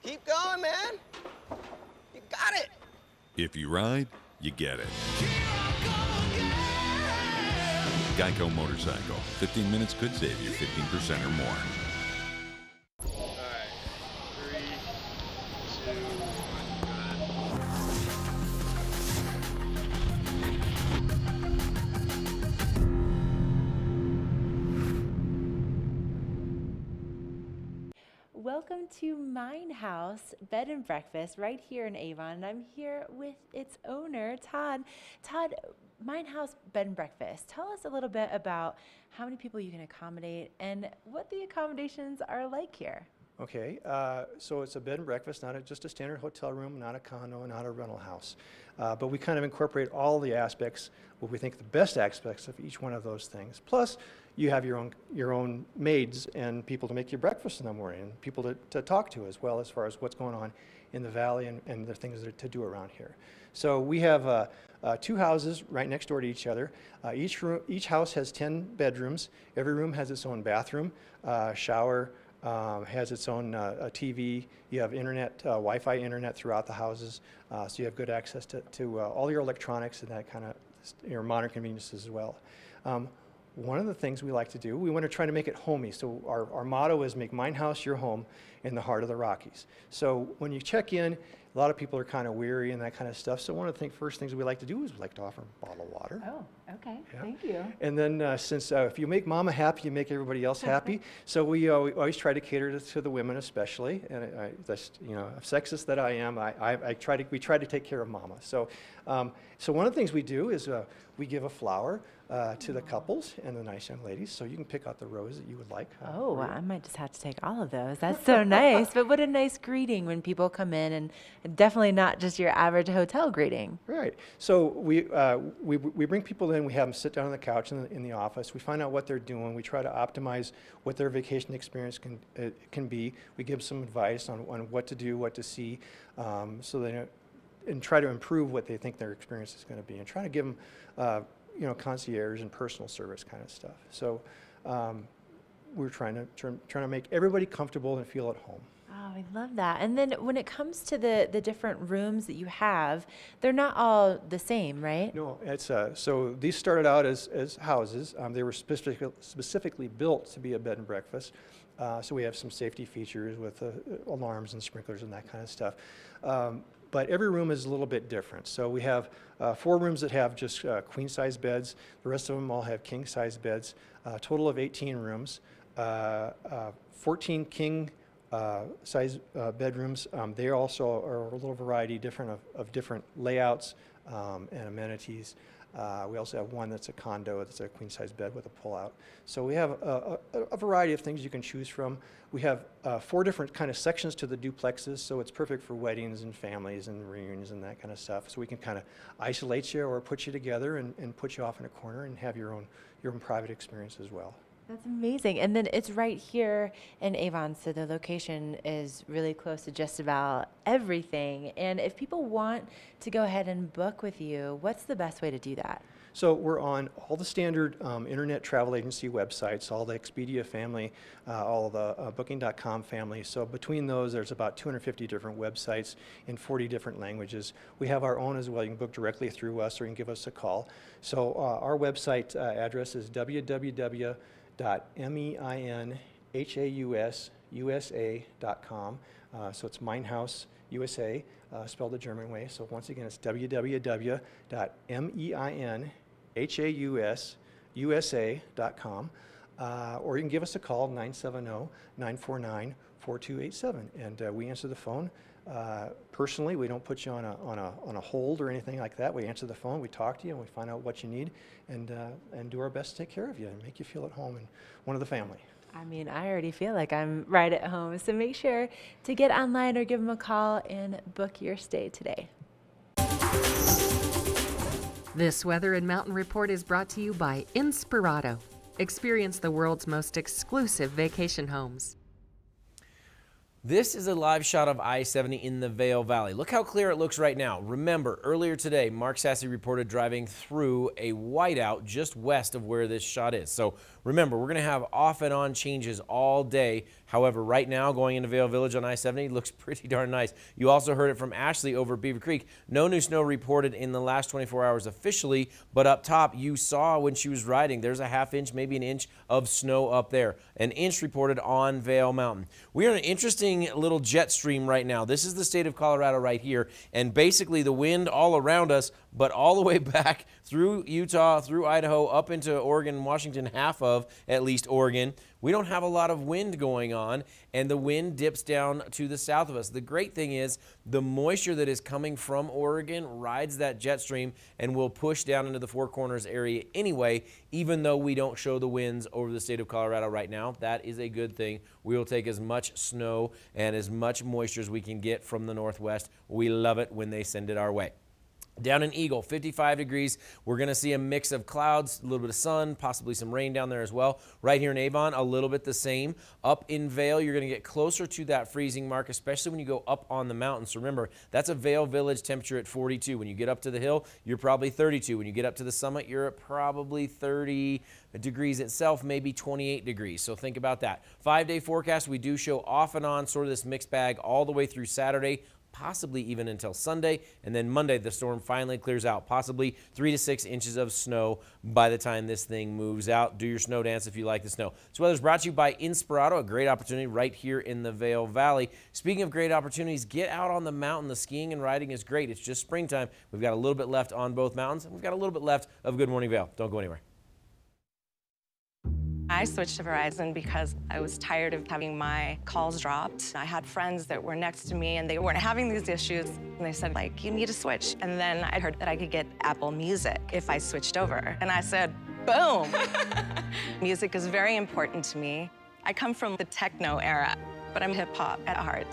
Keep going, man. You got it. If you ride, you get it. Geico Motorcycle. 15 minutes could save you 15% or more. All right. 3, 2, 1. Welcome to Mine House Bed and Breakfast right here in Avon, and I'm here with its owner, Todd. Todd, Mine House Bed and Breakfast, tell us a little bit about how many people you can accommodate and what the accommodations are like here. Okay, so it's a bed and breakfast, not just a standard hotel room, not a condo, not a rental house. But we kind of incorporate all the aspects, what we think the best aspects of each one of those things. Plus, you have your own maids and people to make you breakfast in the morning, and people to talk to as well as far as what's going on in the valley and the things to do around here. So we have 2 houses right next door to each other. Each house has 10 bedrooms. Every room has its own bathroom, shower, has its own TV. You have internet, Wi-Fi internet throughout the houses, so you have good access to all your electronics and that kind of your modern conveniences as well. One of the things we like to do, we want to try to make it homey. So our motto is make Mine House your home in the heart of the Rockies. So when you check in, a lot of people are kind of weary and that kind of stuff. So one of the first things we like to do is we like to offer a bottle of water. Oh, okay. Yeah. Thank you. And then since if you make mama happy, you make everybody else happy. So we always try to cater to the women especially. And that's, you know, sexist that I am, we try to take care of mama. So so one of the things we do is we give a flower to the couples and the nice young ladies, so you can pick out the rose that you would like. Oh, I might just have to take all of those. That's so nice. But what a nice greeting when people come in definitely not just your average hotel greeting. Right. So we bring people in, we have them sit down on the couch in the office, we find out what they're doing, we try to optimize what their vacation experience can be. We give some advice on what to do, what to see, so they and try to improve what they think their experience is going to be, and try to give them you know, concierge and personal service kind of stuff. So we're trying to make everybody comfortable and feel at home. Oh, I love that. And then when it comes to the different rooms that you have, they're not all the same, right? No, it's so these started out as houses. They were specifically built to be a bed and breakfast. So we have some safety features with alarms and sprinklers and that kind of stuff. But every room is a little bit different. So we have 4 rooms that have just queen size beds. The rest of them all have king size beds. Total of 18 rooms, 14 king size bedrooms. They also are a little variety of different layouts and amenities. We also have one that's a condo, that's a queen size bed with a pull-out. So we have a variety of things you can choose from. We have 4 different kind of sections to the duplexes, so it's perfect for weddings and families and reunions and that kind of stuff. So we can kind of isolate you or put you together and put you off in a corner and have your own private experience as well. That's amazing. And then it's right here in Avon, so the location is really close to just about everything. And if people want to go ahead and book with you, what's the best way to do that? So we're on all the standard internet travel agency websites, all the Expedia family, all the Booking.com family. So between those, there's about 250 different websites in 40 different languages. We have our own as well. You can book directly through us or you can give us a call. So our website address is www.meinhaususa.com. So it's Meinhaus USA, spelled the German way. So once again, it's www.meinhaususa.com. Or you can give us a call, 970-949-4287. And we answer the phone. Personally, we don't put you on a hold or anything like that. We answer the phone, we talk to you, and we find out what you need, and do our best to take care of you and make you feel at home and one of the family. I mean, I already feel like I'm right at home. So make sure to get online or give them a call and book your stay today. This Weather and Mountain Report is brought to you by Inspirato. Experience the world's most exclusive vacation homes. This is a live shot of I-70 in the Vail Valley. Look how clear it looks right now. Remember, earlier today, Mark Sassy reported driving through a whiteout just west of where this shot is. So remember, we're going to have off and on changes all day. However, right now, going into Vail Village on I-70 looks pretty darn nice. You also heard it from Ashley over at Beaver Creek. No new snow reported in the last 24 hours officially, but up top, you saw when she was riding, there's a ½ inch, maybe an inch of snow up there. An inch reported on Vail Mountain. We are in an interesting little jet stream right now. This is the state of Colorado right here, and basically the wind all around us, but all the way back through Utah, through Idaho, up into Oregon, Washington, half of at least Oregon. We don't have a lot of wind going on, and the wind dips down to the south of us. The great thing is the moisture that is coming from Oregon rides that jet stream and will push down into the Four Corners area anyway, even though we don't show the winds over the state of Colorado right now. That is a good thing. We will take as much snow and as much moisture as we can get from the northwest. We love it when they send it our way. Down in Eagle, 55 degrees. We're going to see a mix of clouds, a little bit of sun, possibly some rain down there as well. Right here in Avon, a little bit the same. Up in Vail, you're going to get closer to that freezing mark, especially when you go up on the mountains. So remember, that's a Vail Village temperature at 42. When you get up to the hill, you're probably 32. When you get up to the summit, you're at probably 30 degrees itself, maybe 28 degrees. So think about that. 5-day forecast, we do show off and on sort of this mixed bag all the way through Saturday, possibly even until Sunday, and then Monday the storm finally clears out, possibly 3 to 6 inches of snow by the time this thing moves out. Do your snow dance if you like the snow. This weather is brought to you by Inspirato, a great opportunity right here in the Vail Valley. Speaking of great opportunities, get out on the mountain. The skiing and riding is great. It's just springtime. We've got a little bit left on both mountains, and we've got a little bit left of Good Morning Vail. Don't go anywhere. I switched to Verizon because I was tired of having my calls dropped. I had friends that were next to me and they weren't having these issues. And they said, like, you need to switch. And then I heard that I could get Apple Music if I switched over. And I said, boom. Music is very important to me. I come from the techno era, but I'm hip hop at heart.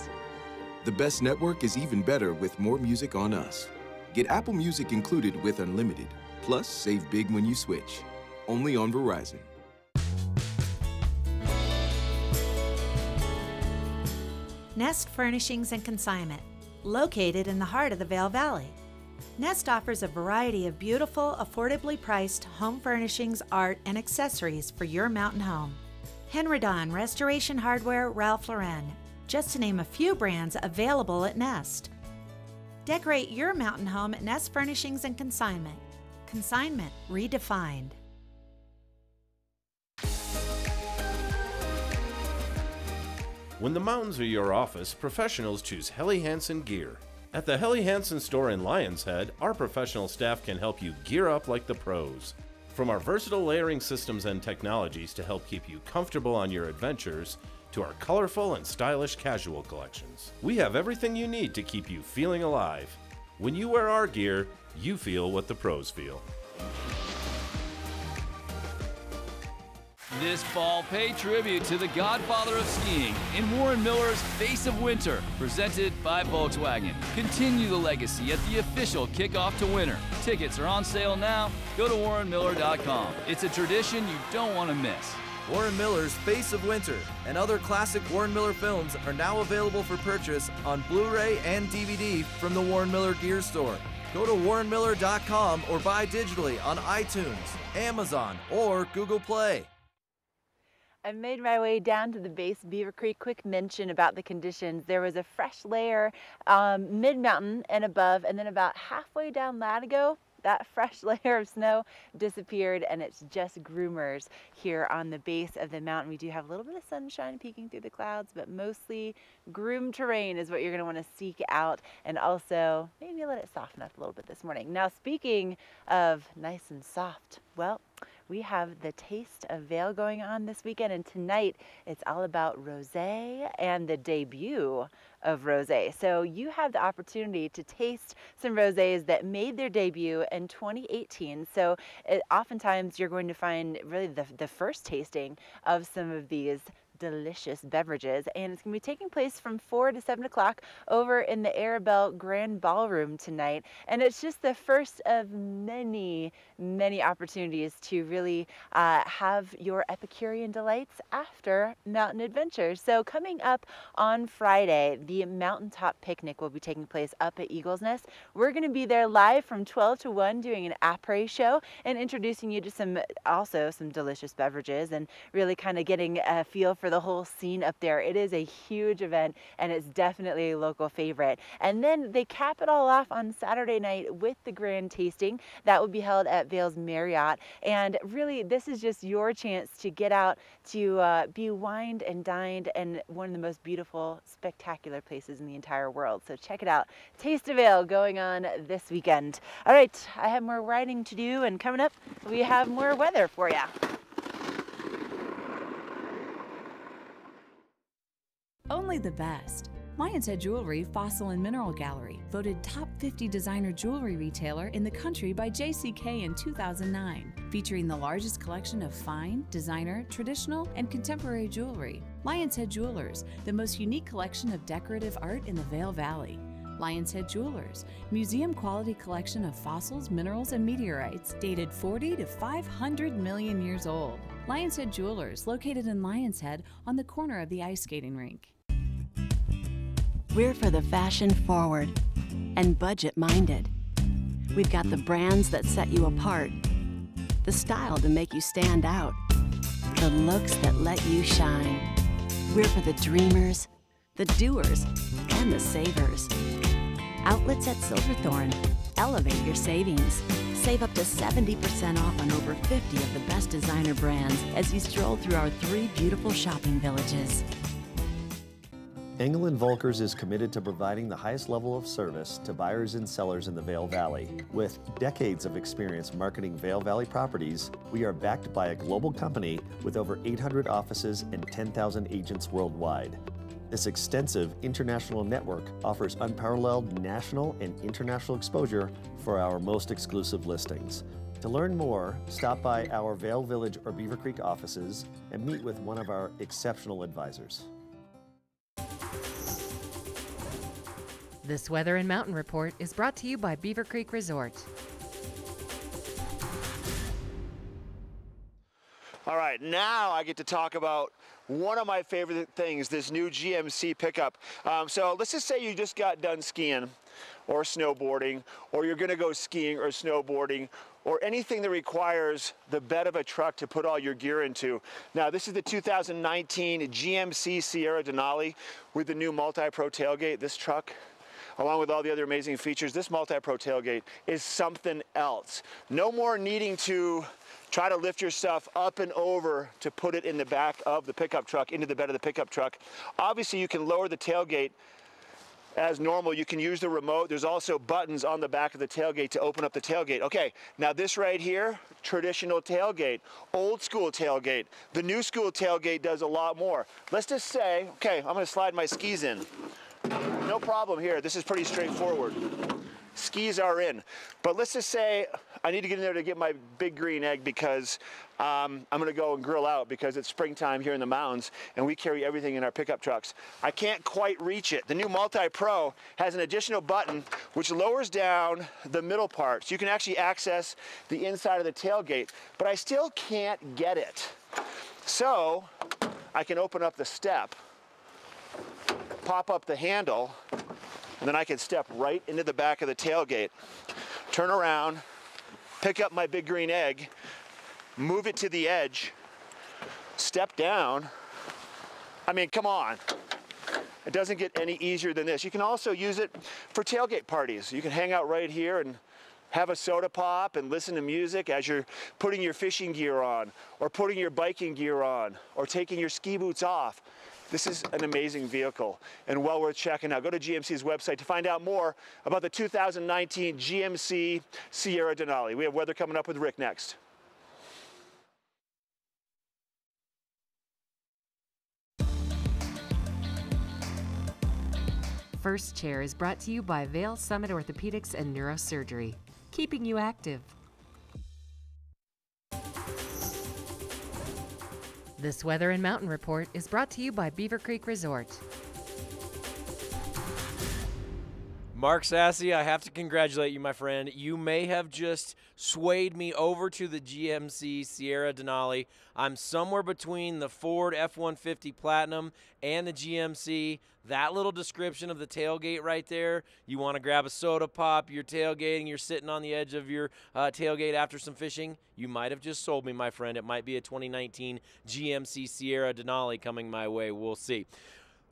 The best network is even better with more music on us. Get Apple Music included with Unlimited. Plus, save big when you switch. Only on Verizon. Nest Furnishings and Consignment, located in the heart of the Vail Valley. Nest offers a variety of beautiful, affordably priced home furnishings, art, and accessories for your mountain home. Henredon, Restoration Hardware, Ralph Lauren, just to name a few brands available at Nest. Decorate your mountain home at Nest Furnishings and Consignment. Consignment redefined. When the mountains are your office, professionals choose Helly Hansen Gear. At the Helly Hansen store in Lion's Head, our professional staff can help you gear up like the pros. From our versatile layering systems and technologies to help keep you comfortable on your adventures, to our colorful and stylish casual collections, we have everything you need to keep you feeling alive. When you wear our gear, you feel what the pros feel. This fall, pay tribute to the godfather of skiing in Warren Miller's Face of Winter, presented by Volkswagen. Continue the legacy at the official kickoff to winter. Tickets are on sale now. Go to warrenmiller.com. It's a tradition you don't want to miss. Warren Miller's Face of Winter and other classic Warren Miller films are now available for purchase on Blu-ray and DVD from the Warren Miller Gear Store. Go to warrenmiller.com or buy digitally on iTunes, Amazon, or Google Play. I made my way down to the base of Beaver Creek. Quick mention about the conditions. There was a fresh layer mid-mountain and above, and then about halfway down Latigo, that fresh layer of snow disappeared, and it's just groomers here on the base of the mountain. We do have a little bit of sunshine peeking through the clouds, but mostly groomed terrain is what you're going to want to seek out, and also maybe let it soften up a little bit this morning. Now, speaking of nice and soft, well, we have the Taste of Vail going on this weekend, and tonight it's all about rosé and the debut of rosé. So you have the opportunity to taste some rosés that made their debut in 2018. So oftentimes you're going to find really the first tasting of some of these delicious beverages, and it's going to be taking place from 4 to 7 o'clock over in the Arabelle Grand Ballroom tonight, and it's just the first of many opportunities to really have your Epicurean delights after mountain adventures. So coming up on Friday, the Mountaintop Picnic will be taking place up at Eagle's Nest. We're going to be there live from 12 to 1 doing an après show and introducing you to some delicious beverages and really kind of getting a feel for the whole scene up there. It is a huge event, and it's definitely a local favorite. And then they cap it all off on Saturday night with the grand tasting that will be held at Vail's Marriott. And really, this is just your chance to get out to be wined and dined in one of the most beautiful, spectacular places in the entire world. So check it out. Taste of Vail going on this weekend. All right, I have more riding to do, and coming up, we have more weather for you. Only the best. Lion's Head Jewelry Fossil and Mineral Gallery, voted top 50 designer jewelry retailer in the country by JCK in 2009, featuring the largest collection of fine, designer, traditional, and contemporary jewelry. Lion's Head Jewelers, the most unique collection of decorative art in the Vail Valley. Lion's Head Jewelers, museum-quality collection of fossils, minerals, and meteorites dated 40 to 500 million years old. Lion's Head Jewelers, located in Lion's Head on the corner of the ice skating rink. We're for the fashion forward and budget-minded. We've got the brands that set you apart, the style to make you stand out, the looks that let you shine. We're for the dreamers, the doers, and the savers. Outlets at Silverthorne. Elevate your savings. Save up to 70% off on over 50 of the best designer brands as you stroll through our 3 beautiful shopping villages. Engel & Volkers is committed to providing the highest level of service to buyers and sellers in the Vail Valley. With decades of experience marketing Vail Valley properties, we are backed by a global company with over 800 offices and 10,000 agents worldwide. This extensive international network offers unparalleled national and international exposure for our most exclusive listings. To learn more, stop by our Vail Village or Beaver Creek offices and meet with one of our exceptional advisors. This Weather and Mountain Report is brought to you by Beaver Creek Resort. All right, now I get to talk about one of my favorite things, this new GMC pickup. So let's just say you just got done skiing or snowboarding, or you're gonna go skiing or snowboarding, or anything that requires the bed of a truck to put all your gear into. Now, this is the 2019 GMC Sierra Denali with the new multi-pro tailgate. This truck, along with all the other amazing features, this multi-pro tailgate is something else. No more needing to try to lift your stuff up and over to put it in the back of the pickup truck, into the bed of the pickup truck. Obviously, you can lower the tailgate as normal. You can use the remote. There's also buttons on the back of the tailgate to open up the tailgate. Okay, now this right here, traditional tailgate, old school tailgate. The new school tailgate does a lot more. Let's just say, okay, I'm gonna slide my skis in. No problem here, this is pretty straightforward. Skis are in. But let's just say I need to get in there to get my big green egg because I'm gonna go and grill out because it's springtime here in the mountains and we carry everything in our pickup trucks. I can't quite reach it. The new Multi-Pro has an additional button which lowers down the middle part so you can actually access the inside of the tailgate, but I still can't get it. So I can open up the step, pop up the handle, and then I can step right into the back of the tailgate, turn around, pick up my big green egg, move it to the edge, step down. I mean, come on. It doesn't get any easier than this. You can also use it for tailgate parties. You can hang out right here and have a soda pop and listen to music as you're putting your fishing gear on, or putting your biking gear on, or taking your ski boots off. This is an amazing vehicle and well worth checking out. Go to GMC's website to find out more about the 2019 GMC Sierra Denali. We have weather coming up with Rick next. First Chair is brought to you by Vail Summit Orthopedics and Neurosurgery, keeping you active. This Weather and Mountain Report is brought to you by Beaver Creek Resort. Mark Sassy, I have to congratulate you, my friend. You may have just swayed me over to the GMC Sierra Denali. I'm somewhere between the Ford F-150 Platinum and the GMC. That little description of the tailgate right there, you want to grab a soda pop, you're tailgating, you're sitting on the edge of your tailgate after some fishing, you might have just sold me, my friend. It might be a 2019 GMC Sierra Denali coming my way. We'll see.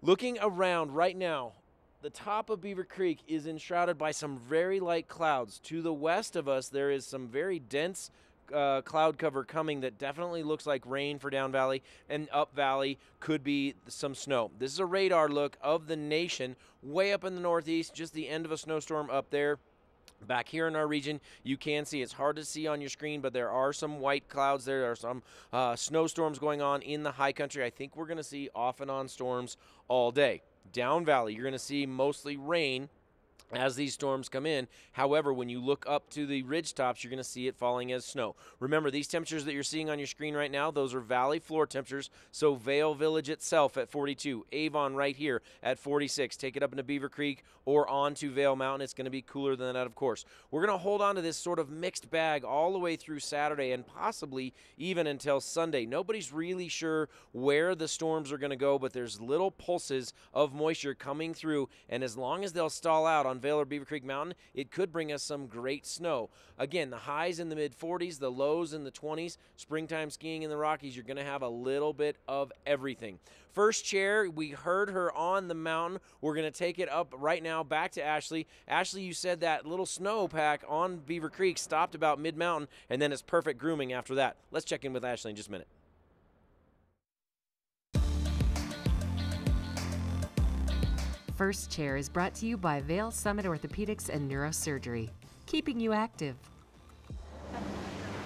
Looking around right now, the top of Beaver Creek is enshrouded by some very light clouds. To the west of us, there is some very dense cloud cover coming that definitely looks like rain for down valley, and up valley could be some snow. This is a radar look of the nation way up in the northeast, just the end of a snowstorm up there. Back here in our region, you can see, it's hard to see on your screen, but there are some white clouds. There are some snowstorms going on in the high country. I think we're going to see off and on storms all day. Down valley, you're going to see mostly rain as these storms come in. However, when you look up to the ridge tops, you're going to see it falling as snow. Remember, these temperatures that you're seeing on your screen right now, those are valley floor temperatures. So Vail Village itself at 42, Avon right here at 46. Take it up into Beaver Creek or on to Vail Mountain. It's going to be cooler than that, of course. We're going to hold on to this sort of mixed bag all the way through Saturday and possibly even until Sunday. Nobody's really sure where the storms are going to go, but there's little pulses of moisture coming through, and as long as they'll stall out on Vail or Beaver Creek Mountain, it could bring us some great snow. Again, the highs in the mid-40s, the lows in the 20s. Springtime skiing in the Rockies, you're going to have a little bit of everything. First Chair, we heard her on the mountain. We're going to take it up right now back to Ashley. Ashley, you said that little snow pack on Beaver Creek stopped about mid-mountain, and then it's perfect grooming after that. Let's check in with Ashley in just a minute. First Chair is brought to you by Vail Summit Orthopedics and Neurosurgery, keeping you active.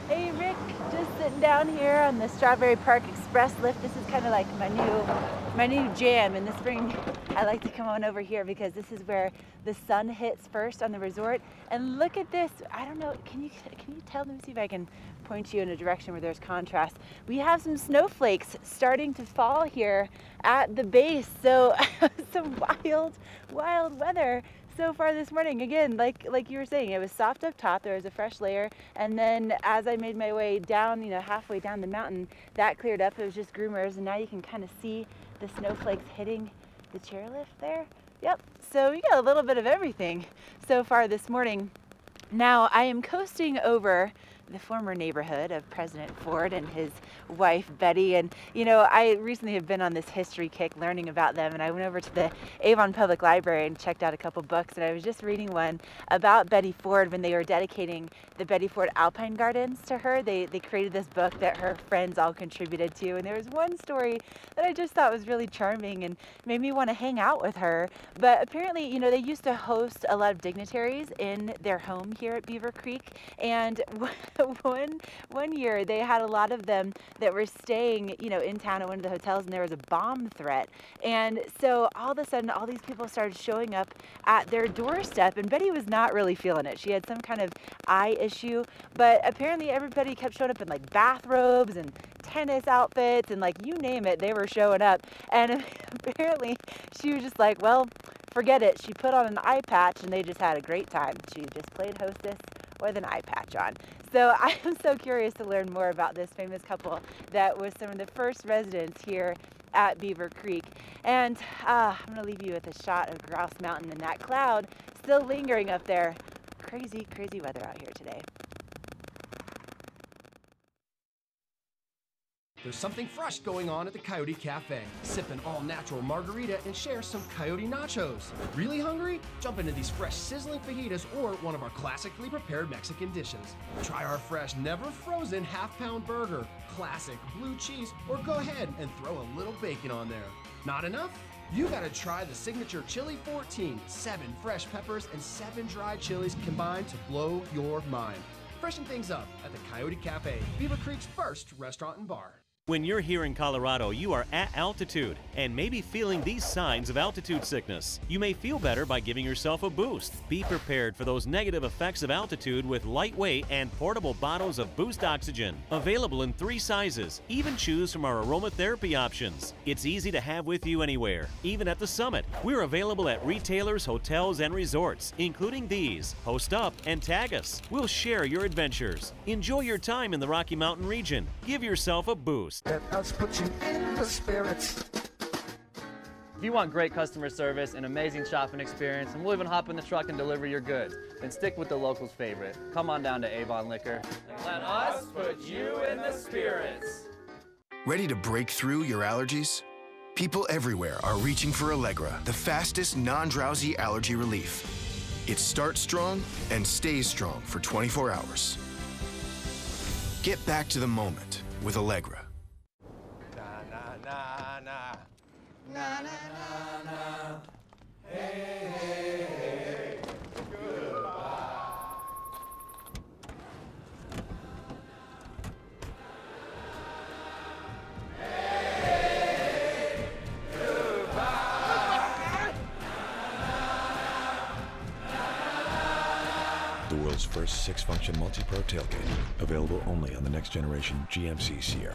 Hey Rick, just sitting down here on the Strawberry Park Express lift. This is kind of like my new jam. In the spring, I like to come on over here because this is where the sun hits first on the resort. And look at this. I don't know, can you tell? Let me see if I can point you in a direction where there's contrast. We have some snowflakes starting to fall here at the base. So some wild weather. so far this morning, again, like you were saying, it was soft up top. There was a fresh layer, and then as I made my way down, you know, halfway down the mountain, that cleared up. It was just groomers, and now you can kind of see the snowflakes hitting the chairlift there. Yep, so you got a little bit of everything so far this morning. Now I am coasting over the former neighborhood of President Ford and his wife Betty, and you know, I recently have been on this history kick learning about them, and I went over to the Avon Public Library and checked out a couple books, and I was just reading one about Betty Ford when they were dedicating the Betty Ford Alpine Gardens to her. They created this book that her friends all contributed to, and there was one story that I just thought was really charming and made me want to hang out with her. But apparently, you know, they used to host a lot of dignitaries in their home here at Beaver Creek, and one year they had a lot of them that were staying, you know, in town at one of the hotels, and there was a bomb threat. And so all of a sudden, all these people started showing up at their doorstep, and Betty was not really feeling it. She had some kind of eye issue, but apparently everybody kept showing up in like bathrobes and tennis outfits and like you name it, they were showing up. And apparently she was just like, well, forget it. She put on an eye patch and they just had a great time. She just played hostess with an eye patch on. So I am so curious to learn more about this famous couple that was some of the first residents here at Beaver Creek. And I'm going to leave you with a shot of Grouse Mountain and that cloud still lingering up there. Crazy, crazy weather out here today. There's something fresh going on at the Coyote Cafe. Sip an all-natural margarita and share some Coyote nachos. Really hungry? Jump into these fresh sizzling fajitas or one of our classically prepared Mexican dishes. Try our fresh, never-frozen half-pound burger, classic blue cheese, or go ahead and throw a little bacon on there. Not enough? You gotta try the signature Chili 14, 7 fresh peppers and 7 dried chilies combined to blow your mind. Freshen things up at the Coyote Cafe, Beaver Creek's first restaurant and bar. When you're here in Colorado, you are at altitude and may be feeling these signs of altitude sickness. You may feel better by giving yourself a boost. Be prepared for those negative effects of altitude with lightweight and portable bottles of Boost Oxygen. Available in 3 sizes. Even choose from our aromatherapy options. It's easy to have with you anywhere, even at the summit. We're available at retailers, hotels, and resorts, including these. Post up and tag us. We'll share your adventures. Enjoy your time in the Rocky Mountain region. Give yourself a boost. Let us put you in the spirits. If you want great customer service and amazing shopping experience, and we'll even hop in the truck and deliver your goods, then stick with the locals' favorite. Come on down to Avon Liquor. Let us put you in the spirits. Ready to break through your allergies? People everywhere are reaching for Allegra, the fastest non-drowsy allergy relief. It starts strong and stays strong for 24 hours. Get back to the moment with Allegra. Na na na na, hey hey hey, goodbye. Hey, goodbye. The world's first 6-function multi-pro tailgate, available only on the next generation GMC Sierra.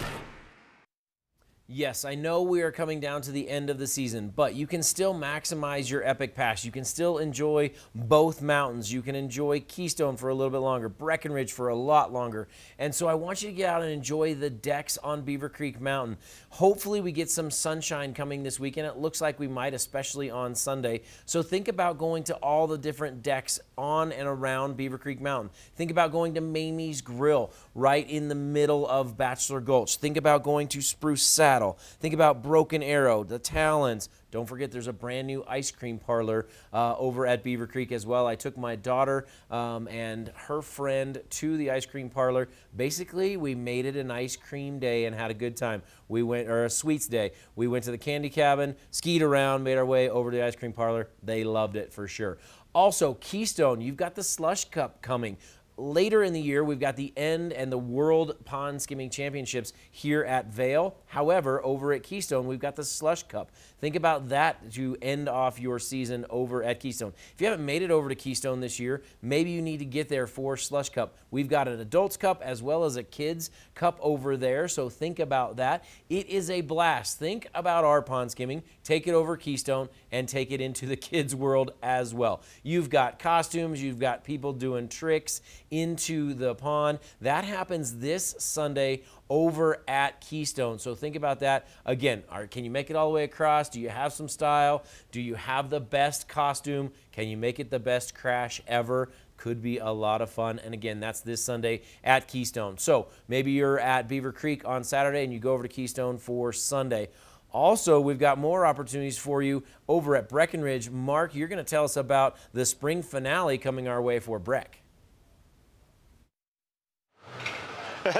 Yes, I know we are coming down to the end of the season, but you can still maximize your Epic Pass. You can still enjoy both mountains. You can enjoy Keystone for a little bit longer, Breckenridge for a lot longer. And so I want you to get out and enjoy the decks on Beaver Creek Mountain. Hopefully we get some sunshine coming this weekend. It looks like we might, especially on Sunday. So think about going to all the different decks on and around Beaver Creek Mountain. Think about going to Mamie's Grill right in the middle of Bachelor Gulch. Think about going to Spruce Saddle. Think about Broken Arrow, the Talons. Don't forget there's a brand new ice cream parlor over at Beaver Creek as well. I took my daughter and her friend to the ice cream parlor. Basically, we made it an ice cream day and had a good time. We went, or a sweets day. We went to the candy cabin, skied around, made our way over to the ice cream parlor. They loved it for sure. Also, Keystone, you've got the slush cup coming. later in the year, we've got the end and the World Pond Skimming Championships here at Vail. However, over at Keystone, we've got the Slush Cup. Think about that to end off your season over at Keystone. If you haven't made it over to Keystone this year, maybe you need to get there for Slush Cup. We've got an Adults Cup as well as a Kids Cup over there, so think about that. It is a blast. Think about our pond skimming, take it over Keystone, and take it into the kids' world as well. You've got costumes, you've got people doing tricks into the pond. That happens this Sunday over at Keystone. So think about that. Again, can you make it all the way across? Do you have some style? Do you have the best costume? Can you make it the best crash ever? Could be a lot of fun. And again, that's this Sunday at Keystone. So maybe you're at Beaver Creek on Saturday and you go over to Keystone for Sunday. Also, we've got more opportunities for you over at Breckenridge. Mark, you're going to tell us about the spring finale coming our way for Breck.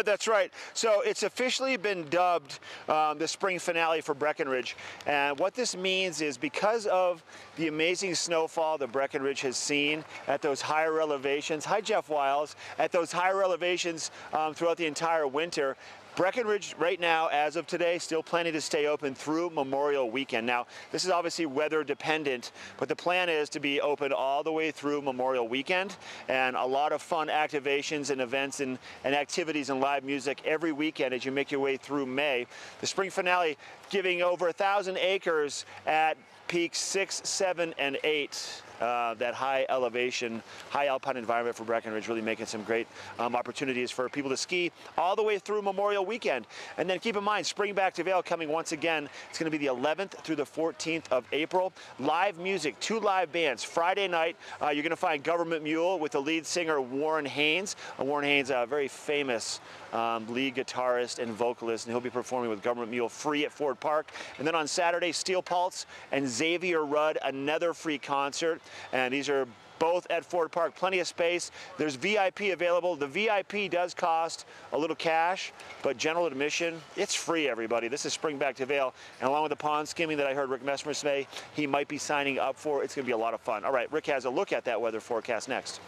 That's right. So it's officially been dubbed the spring finale for Breckenridge. And what this means is because of the amazing snowfall that Breckenridge has seen at those higher elevations, hi Jeff Wiles, at those higher elevations throughout the entire winter, Breckenridge right now, as of today, still planning to stay open through Memorial Weekend. Now, this is obviously weather dependent, but the plan is to be open all the way through Memorial Weekend, and a lot of fun activations and events and activities and live music every weekend as you make your way through May. The spring finale giving over 1,000 acres at peaks 6, 7, and 8. That high elevation, high alpine environment for Breckenridge, really making some great opportunities for people to ski all the way through Memorial Weekend. And then keep in mind, Spring Back to Vail coming once again. It's going to be the 11th through the 14th of April. Live music, 2 live bands. Friday night, you're going to find Government Mule with the lead singer Warren Haynes. Warren Haynes, a very famous lead guitarist and vocalist, and he'll be performing with Government Mule free at Ford Park. And then on Saturday, Steel Pulse and Xavier Rudd, another free concert. And these are both at Ford Park. Plenty of space. There's VIP available. The VIP does cost a little cash, but general admission, it's free, everybody. This is Spring Back to Vail. And along with the pond skimming that I heard Rick Messmer say he might be signing up for, it's going to be a lot of fun. All right, Rick has a look at that weather forecast next.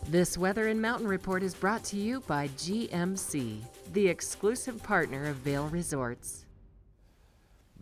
This Weather and Mountain Report is brought to you by GMC, the exclusive partner of Vail Resorts.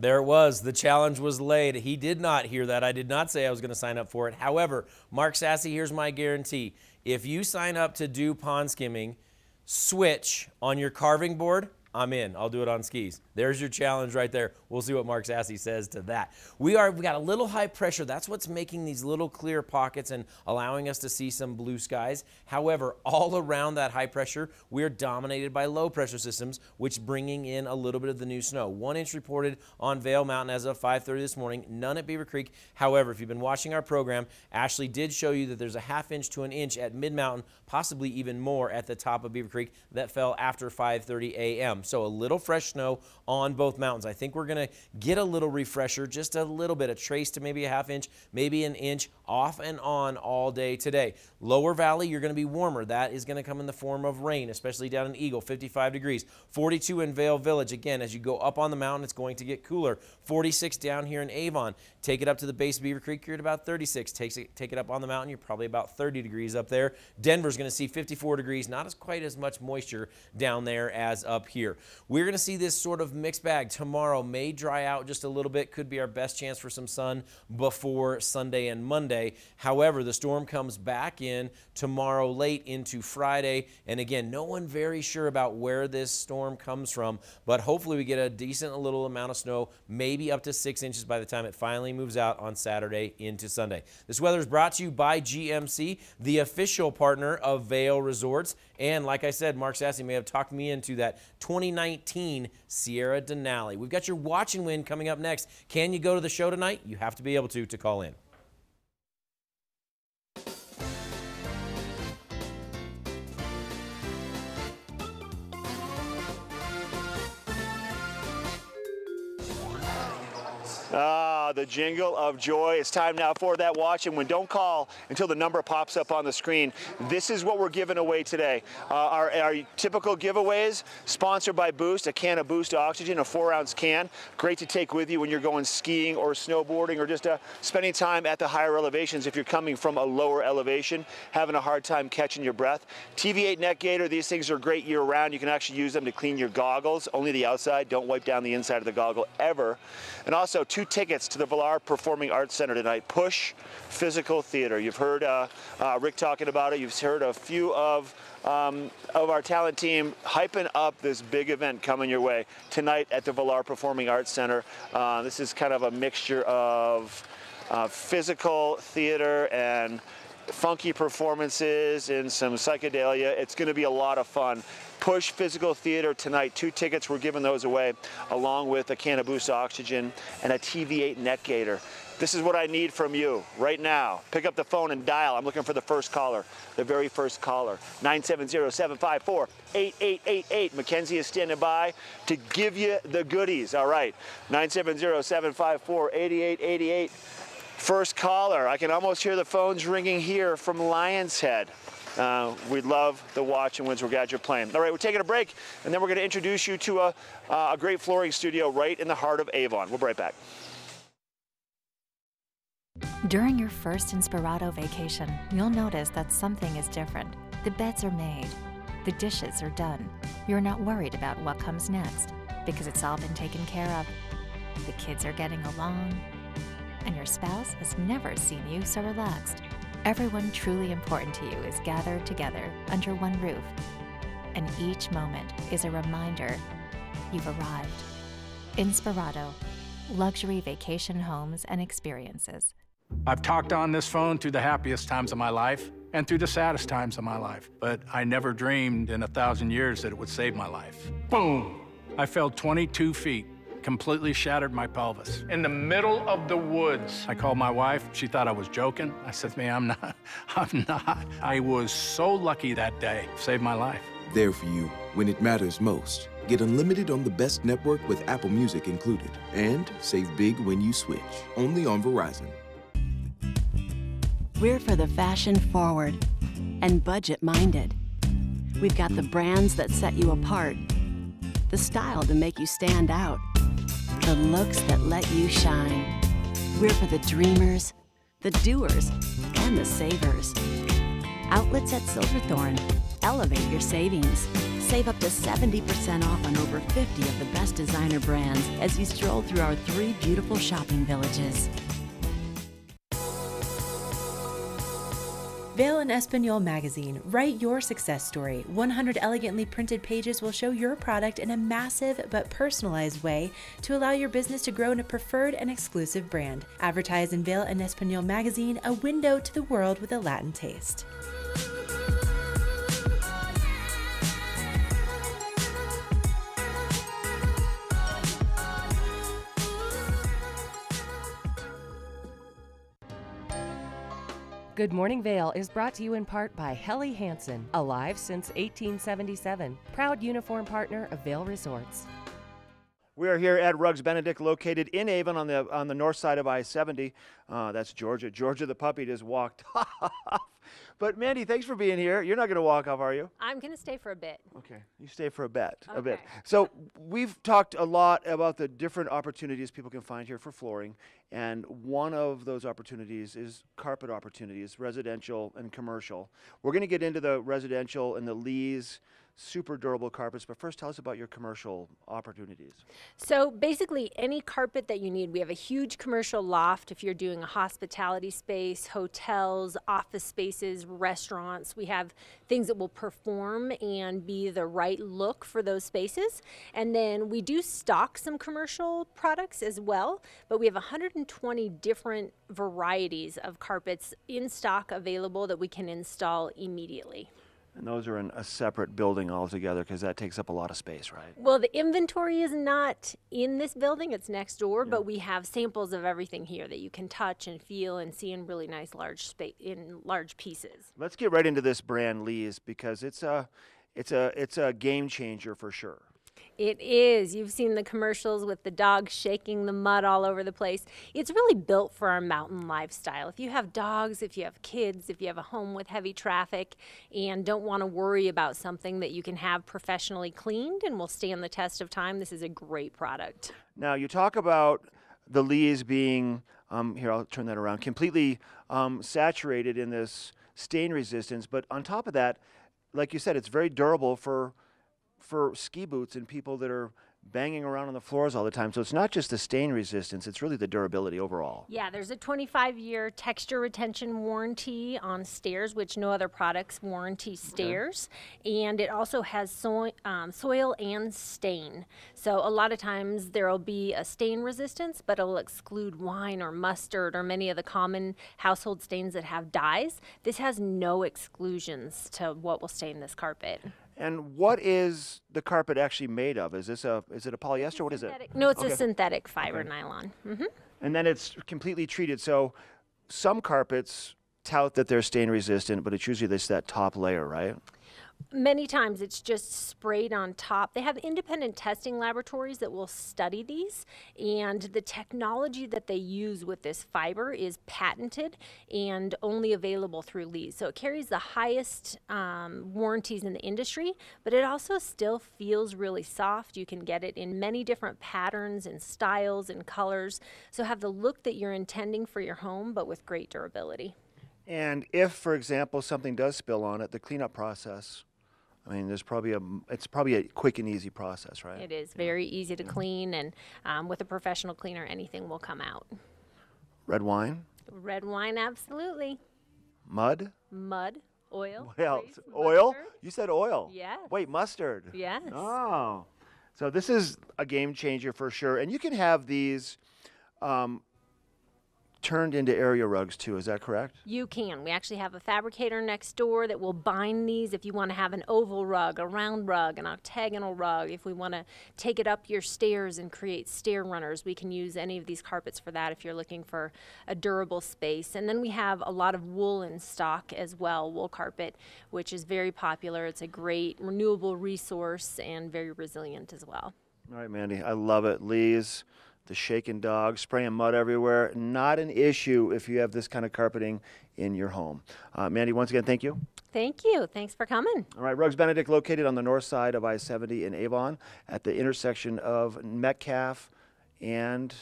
There it was. The challenge was laid. He did not hear that. I did not say I was going to sign up for it. However, Mark Sassy, here's my guarantee. If you sign up to do pond skimming, switch on your carving board, I'm in. I'll do it on skis. There's your challenge right there. We'll see what Mark Sassy says to that. We got a little high pressure. That's what's making these little clear pockets and allowing us to see some blue skies. However, all around that high pressure, we're dominated by low pressure systems, which bringing in a little bit of the new snow. 1 inch reported on Vail Mountain as of 5:30 this morning, none at Beaver Creek. However, if you've been watching our program, Ashley did show you that there's a 1/2 inch to 1 inch at Mid-Mountain, possibly even more at the top of Beaver Creek that fell after 5:30 a.m. So a little fresh snow on both mountains. I think we're going to get a little refresher, just a little bit, a trace to maybe a 1/2 inch, maybe 1 inch off and on all day today. Lower Valley, you're going to be warmer. That is going to come in the form of rain, especially down in Eagle, 55 degrees. 42 in Vail Village. Again, as you go up on the mountain, it's going to get cooler. 46 down here in Avon. Take it up to the base of Beaver Creek, you're at about 36. Take it up on the mountain, you're probably about 30 degrees up there. Denver's going to see 54 degrees, not quite as much moisture down there as up here. We're going to see this sort of mixed bag. Tomorrow may dry out just a little bit, could be our best chance for some sun before Sunday and Monday. However, the storm comes back in tomorrow late into Friday, and again, no one very sure about where this storm comes from, but hopefully we get a decent little amount of snow, maybe up to 6 inches by the time it finally moves out on Saturday into Sunday. This weather is brought to you by GMC, the official partner of Vail Resorts, and like I said, Mark Sassy may have talked me into that 2019 Sierra Denali. We've got your watch and win coming up next. Can you go to the show tonight? You have to be able to call in. The jingle of joy. It's time now for that watch, and don't call until the number pops up on the screen. This is what we're giving away today. Our typical giveaways, sponsored by Boost, a can of Boost Oxygen, a 4-ounce can. Great to take with you when you're going skiing or snowboarding or just spending time at the higher elevations if you're coming from a lower elevation, having a hard time catching your breath. TV8 Neck Gaiter, these things are great year-round. You can actually use them to clean your goggles, only the outside. Don't wipe down the inside of the goggle ever. And also 2 tickets to the Villar Performing Arts Center tonight. Push Physical Theater. You've heard Rick talking about it. You've heard a few of our talent team hyping up this big event coming your way tonight at the Villar Performing Arts Center. This is kind of a mixture of physical theater and funky performances and some psychedelia. It's going to be a lot of fun. Push Physical Theater tonight. 2 tickets, we're giving those away, along with a can of Boost Oxygen and a TV8 Neck Gaiter. This is what I need from you right now. Pick up the phone and dial. I'm looking for the first caller, the very first caller. 970-754-8888. Mackenzie is standing by to give you the goodies. All right, 970-754-8888. First caller. I can almost hear the phones ringing here from Lion's Head. We love the watch and wins. We're glad you're playing. All right, we're taking a break, and then we're going to introduce you to a great flooring studio right in the heart of Avon. We'll be right back. During your first Inspirato vacation, you'll notice that something is different. The beds are made. The dishes are done. You're not worried about what comes next because it's all been taken care of. The kids are getting along, and your spouse has never seen you so relaxed. Everyone truly important to you is gathered together under one roof, and each moment is a reminder you've arrived. Inspirato, luxury vacation homes and experiences. I've talked on this phone through the happiest times of my life and through the saddest times of my life, but I never dreamed in 1,000 years that it would save my life. Boom! I fell 22 feet. Completely shattered my pelvis. In the middle of the woods. I called my wife. She thought I was joking. I said to me, I'm not. I was so lucky that day. Saved my life. There for you when it matters most. Get unlimited on the best network with Apple Music included. And save big when you switch. Only on Verizon. We're for the fashion forward and budget minded. We've got the brands that set you apart, the style to make you stand out, the looks that let you shine. We're for the dreamers, the doers, and the savers. Outlets at Silverthorne. Elevate your savings. Save up to 70% off on over 50 of the best designer brands as you stroll through our 3 beautiful shopping villages. Vail and Espanol magazine. Write your success story. 100 elegantly printed pages will show your product in a massive but personalized way to allow your business to grow in a preferred and exclusive brand. Advertise in Vail and Espanol magazine, a window to the world with a Latin taste. Good Morning Vail is brought to you in part by Helly Hansen, alive since 1877, proud uniform partner of Vail Resorts. We are here at Rugs Benedict, located in Avon on the north side of I-70. That's Georgia. Georgia the puppy just walked off. But Mandy, thanks for being here. You're not going to walk off, are you? I'm going to stay for a bit. Okay, you stay for a bit. Okay. So we've talked a lot about the different opportunities people can find here for flooring, and one of those opportunities is carpet opportunities, residential and commercial. We're going to get into the residential and the Lee's super durable carpets, but first tell us about your commercial opportunities. So basically any carpet that you need. We have a huge commercial loft if you're doing a hospitality space, hotels, office spaces, restaurants. We have things that will perform and be the right look for those spaces. And then we do stock some commercial products as well, but we have 120 different varieties of carpets in stock available that we can install immediately. And those are in a separate building altogether because that takes up a lot of space, right? Well, the inventory is not in this building, it's next door, but we have samples of everything here that you can touch and feel and see in really nice large pieces. Let's get right into this brand, Lee's, because it's a game changer for sure. It is. You've seen the commercials with the dog shaking the mud all over the place. It's really built for our mountain lifestyle. If you have dogs, if you have kids, if you have a home with heavy traffic and don't want to worry about something that you can have professionally cleaned and will stand the test of time, this is a great product. Now, you talk about the leaves being, here, I'll turn that around, completely saturated in this stain resistance, but on top of that, like you said, it's very durable for ski boots and people that are banging around on the floors all the time. So it's not just the stain resistance, it's really the durability overall. Yeah, there's a 25-year texture retention warranty on stairs, which no other products warranty stairs. Okay. And it also has soil and stain. So a lot of times there will be a stain resistance, but it'll exclude wine or mustard or many of the common household stains that have dyes. This has no exclusions to what will stain this carpet. And what is the carpet actually made of? Is it a polyester? What is it? No, it's a synthetic fiber nylon. Mm-hmm. And then it's completely treated. So some carpets tout that they're stain resistant, but it's usually that top layer, right? Many times it's just sprayed on top. They have independent testing laboratories that will study these, and the technology that they use with this fiber is patented and only available through Lee's. So it carries the highest warranties in the industry, but it also still feels really soft. You can get it in many different patterns and styles and colors, so have the look that you're intending for your home, but with great durability. And if, for example, something does spill on it, the cleanup process, I mean, it's probably a quick and easy process, right? It is very easy to clean, and with a professional cleaner, anything will come out. Red wine? Red wine, absolutely. Mud? Mud, oil. What else? Grease, Oil? mustard. You said oil. Yes. Wait, mustard. Yes. Oh. So this is a game changer for sure. And you can have these turned into area rugs too, is that correct? You can. We actually have a fabricator next door that will bind these if you want to have an oval rug, a round rug, an octagonal rug. If we want to take it up your stairs and create stair runners, we can use any of these carpets for that if you're looking for a durable space. And then we have a lot of wool in stock as well, wool carpet, which is very popular. It's a great renewable resource and very resilient as well. All right, Mandy, I love it. Lee's, the shaking dog, spraying mud everywhere. Not an issue if you have this kind of carpeting in your home. Mandy, once again, thank you. Thank you. Thanks for coming. All right, Rugs Benedict, located on the north side of I-70 in Avon at the intersection of Metcalf and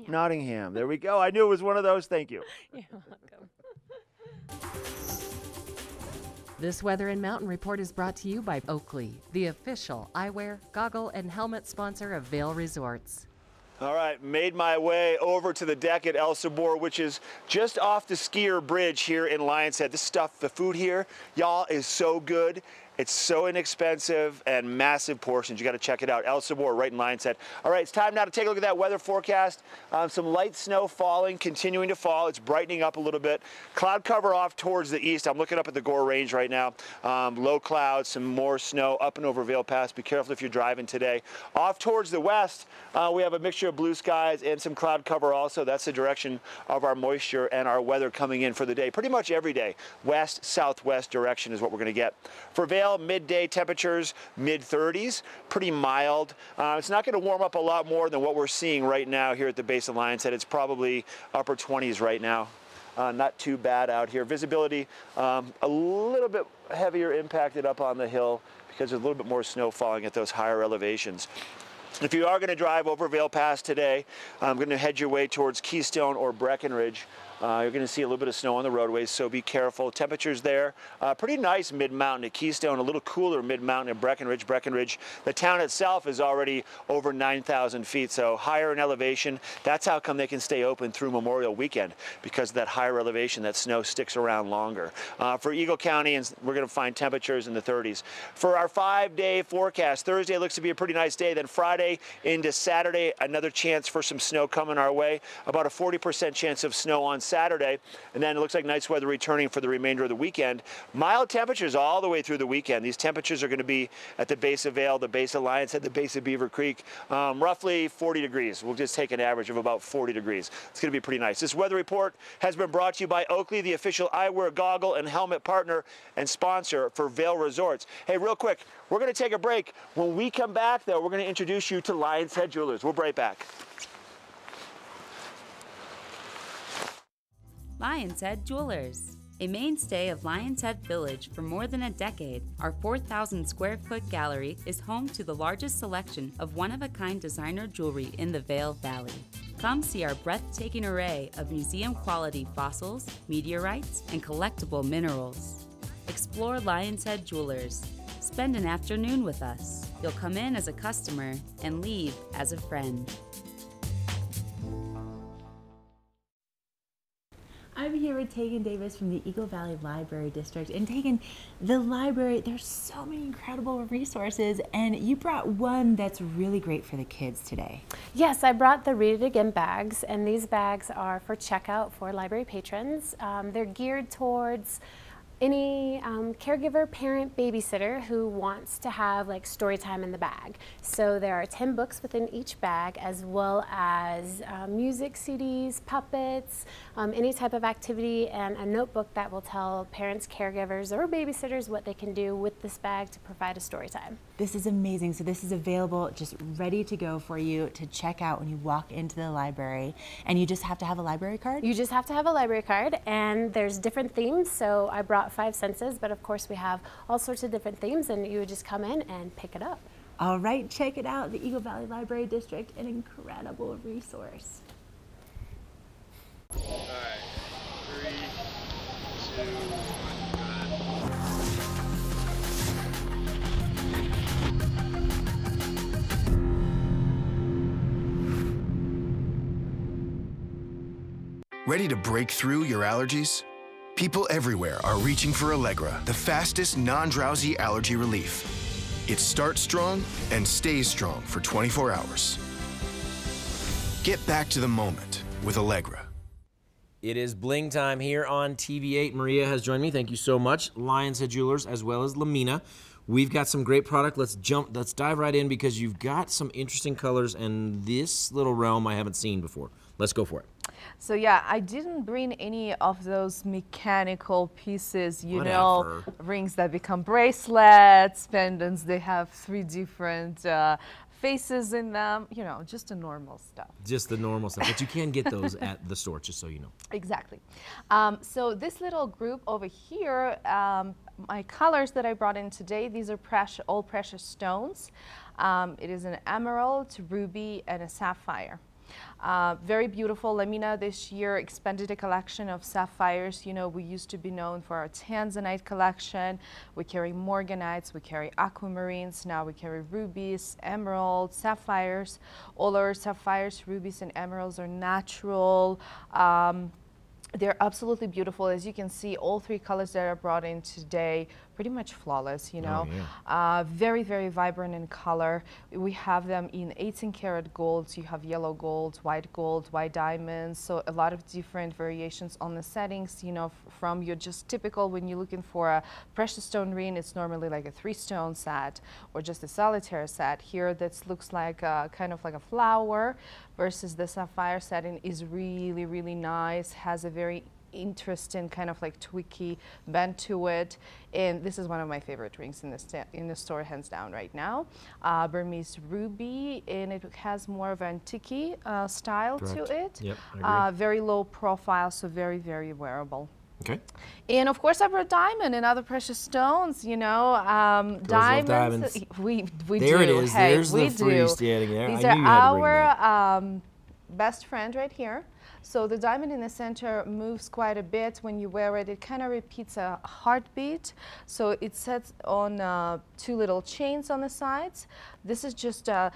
Nottingham. There we go. I knew it was one of those. Thank you. You're welcome. This Weather and Mountain Report is brought to you by Oakley, the official eyewear, goggle, and helmet sponsor of Vail Resorts. All right, made my way over to the deck at El Sabor, which is just off the skier bridge here in Lions Head. This stuff, the food here, y'all, is so good. It's so inexpensive and massive portions. You got to check it out. El Sabor, right in Lions Head. All right, it's time now to take a look at that weather forecast. Some light snow falling, continuing to fall. It's brightening up a little bit. Cloud cover off towards the east. I'm looking up at the Gore Range right now. Low clouds, some more snow up and over Vail Pass. Be careful if you're driving today. Off towards the west, we have a mixture of blue skies and some cloud cover also. That's the direction of our moisture and our weather coming in for the day. Pretty much every day, west, southwest direction is what we're going to get. For Vail, midday temperatures, mid-30s, pretty mild. It's not going to warm up a lot more than what we're seeing right now here at the base of Lions Head. It's probably upper 20s right now. Not too bad out here. Visibility a little bit heavier impacted up on the hill because there's a little bit more snow falling at those higher elevations. If you are going to drive over Vail Pass today, I'm going to head your way towards Keystone or Breckenridge. You're going to see a little bit of snow on the roadways, so be careful. Temperatures there, pretty nice mid-mountain at Keystone, a little cooler mid-mountain at Breckenridge. The town itself is already over 9,000 feet, so higher in elevation. That's how come they can stay open through Memorial Weekend, because of that higher elevation, that snow sticks around longer. For Eagle County, and we're going to find temperatures in the 30s. For our 5-day forecast, Thursday looks to be a pretty nice day. Then Friday into Saturday, another chance for some snow coming our way. About a 40% chance of snow on Saturday, and then it looks like nice weather returning for the remainder of the weekend. Mild temperatures all the way through the weekend. These temperatures are going to be at the base of Vail, the base of Lions Head, the base of Beaver Creek, roughly 40 degrees. We'll just take an average of about 40 degrees. It's going to be pretty nice. This weather report has been brought to you by Oakley, the official eyewear, goggle, and helmet partner and sponsor for Vail Resorts. Hey, real quick, we're going to take a break. When we come back, though, we're going to introduce you to Lions Head Jewelers. We'll be right back. Lions Head Jewelers. A mainstay of Lions Head Village for more than a decade, our 4,000 square foot gallery is home to the largest selection of one-of-a-kind designer jewelry in the Vail Valley. Come see our breathtaking array of museum-quality fossils, meteorites, and collectible minerals. Explore Lions Head Jewelers. Spend an afternoon with us. You'll come in as a customer and leave as a friend. I'm here with Tegan Davis from the Eagle Valley Library District. And Tegan, the library, there's so many incredible resources, and you brought one that's really great for the kids today. Yes, I brought the Read It Again bags, and these bags are for checkout for library patrons. They're geared towards any caregiver, parent, babysitter who wants to have like story time in the bag. So there are 10 books within each bag, as well as music CDs, puppets, any type of activity, and a notebook that will tell parents, caregivers, or babysitters what they can do with this bag to provide a story time. This is amazing. So this is available, just ready to go for you to check out when you walk into the library. And you just have to have a library card? You just have to have a library card, and there's different themes. So I brought 5 senses, but of course we have all sorts of different themes, and you would just come in and pick it up. All right, check it out. The Eagle Valley Library District, an incredible resource. All right, 3, 2, 1. Ready to break through your allergies? People everywhere are reaching for Allegra, the fastest non-drowsy allergy relief. It starts strong and stays strong for 24 hours. Get back to the moment with Allegra. It is bling time here on TV8. Maria has joined me. Thank you so much. Lions Head Jewelers, as well as Lamina. We've got some great product. Let's dive right in, because you've got some interesting colors and this little realm I haven't seen before. Let's go for it. So yeah, I didn't bring any of those mechanical pieces, you know, rings that become bracelets, pendants. They have 3 different faces in them, you know, just the normal stuff. Just the normal stuff, but you can get those at the store, just so you know. Exactly. So this little group over here, my colors that I brought in today, these are all precious stones. It is an emerald, ruby, and a sapphire. Very beautiful. Lamina this year expanded a collection of sapphires. You know, we used to be known for our tanzanite collection. We carry morganites, we carry aquamarines, now we carry rubies, emeralds, sapphires. All our sapphires, rubies, and emeralds are natural. They're absolutely beautiful. As you can see, all 3 colors that are brought in today, pretty much flawless, you know. Oh, yeah. Very, very vibrant in color. We have them in 18-karat golds. You have yellow gold, white diamonds. So a lot of different variations on the settings, you know, from your just typical, when you're looking for a precious stone ring, it's normally like a 3-stone set or just a solitaire set. Here, that looks like kind of like a flower, versus the sapphire setting is really, really nice, has a very interesting kind of like tweaky bend to it, and this is one of my favorite rings in the store, hands down, right now. Burmese ruby, and it has more of an antique style to it. Yep, I agree. Very low profile, so very, very wearable. Okay. And of course, I brought diamond and other precious stones. You know, diamonds. We there do. It is. Hey, There's we the free do. standing there. These are our best friend right here. So the diamond in the center moves quite a bit when you wear it. It kind of repeats a heartbeat. So it sets on 2 little chains on the sides. This is just a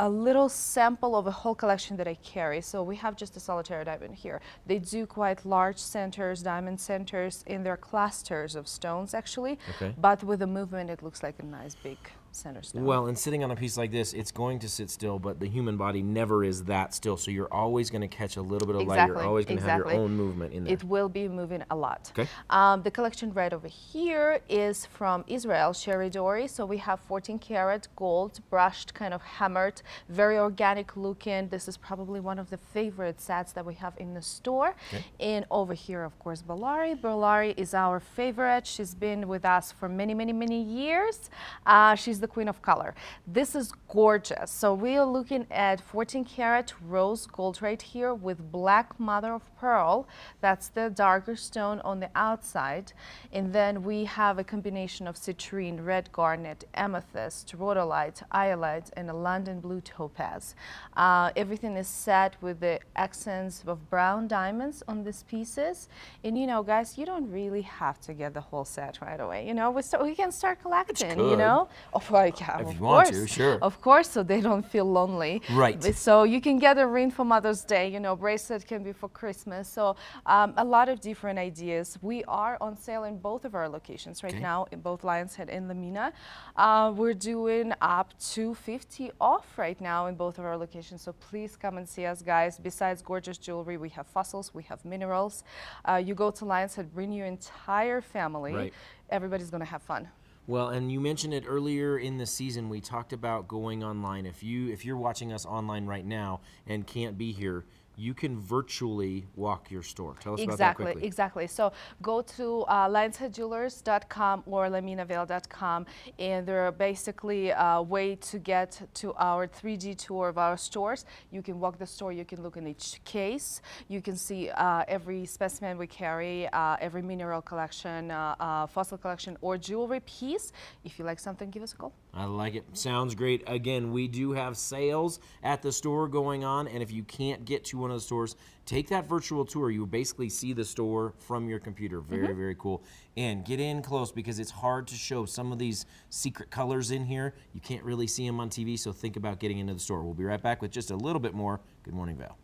little sample of a whole collection that I carry. So we have just a solitaire diamond here. They do quite large centers, diamond centers, in their clusters of stones actually. Okay. But with the movement, it looks like a nice big center stone. Well, and sitting on a piece like this, it's going to sit still, but the human body never is that still. So you're always going to catch a little bit of light. You're always going to have your own movement in there. It will be moving a lot. Okay. The collection right over here is from Israel, Sheridori. So we have 14 karat gold, brushed, kind of hammered, very organic looking. This is probably one of the favorite sets that we have in the store. Okay. And over here, of course, Bellari. Bellari is our favorite. She's been with us for many, many, many years. She's the queen of color. This is gorgeous. So we are looking at 14 karat rose gold right here with black mother of pearl. That's the darker stone on the outside. And then we have a combination of citrine, red garnet, amethyst, rhodolite, iolite, and a London blue topaz. Everything is set with the accents of brown diamonds on these pieces. And you know, guys, you don't really have to get the whole set right away. You know, we can start collecting, you know? Of course, yeah, if you want to, sure. Of course, so they don't feel lonely. Right. So you can get a ring for Mother's Day, you know, bracelet can be for Christmas. So a lot of different ideas. We are on sale in both of our locations right now, in both Lions Head and Lamina. We're doing up to 50% off right now in both of our locations. So please come and see us, guys. Besides gorgeous jewelry, we have fossils, we have minerals. You go to Lions Head, bring your entire family. Right. Everybody's going to have fun. Well, and you mentioned it earlier in the season. We talked about going online. If you're watching us online right now and can't be here, you can virtually walk your store. Tell us about that quickly. Exactly. So go to lionsheadjewelers.com or laminavale.com, and there are basically a way to get to our 3D tour of our stores. You can walk the store, you can look in each case, you can see every specimen we carry, every mineral collection, fossil collection, or jewelry piece. If you like something, give us a call. I like it. Sounds great. Again, we do have sales at the store going on, and if you can't get to one of the stores, take that virtual tour. You basically see the store from your computer. Very, very cool. And get in close because it's hard to show some of these secret colors in here. You can't really see them on TV, so think about getting into the store. We'll be right back with just a little bit more Good Morning Vail.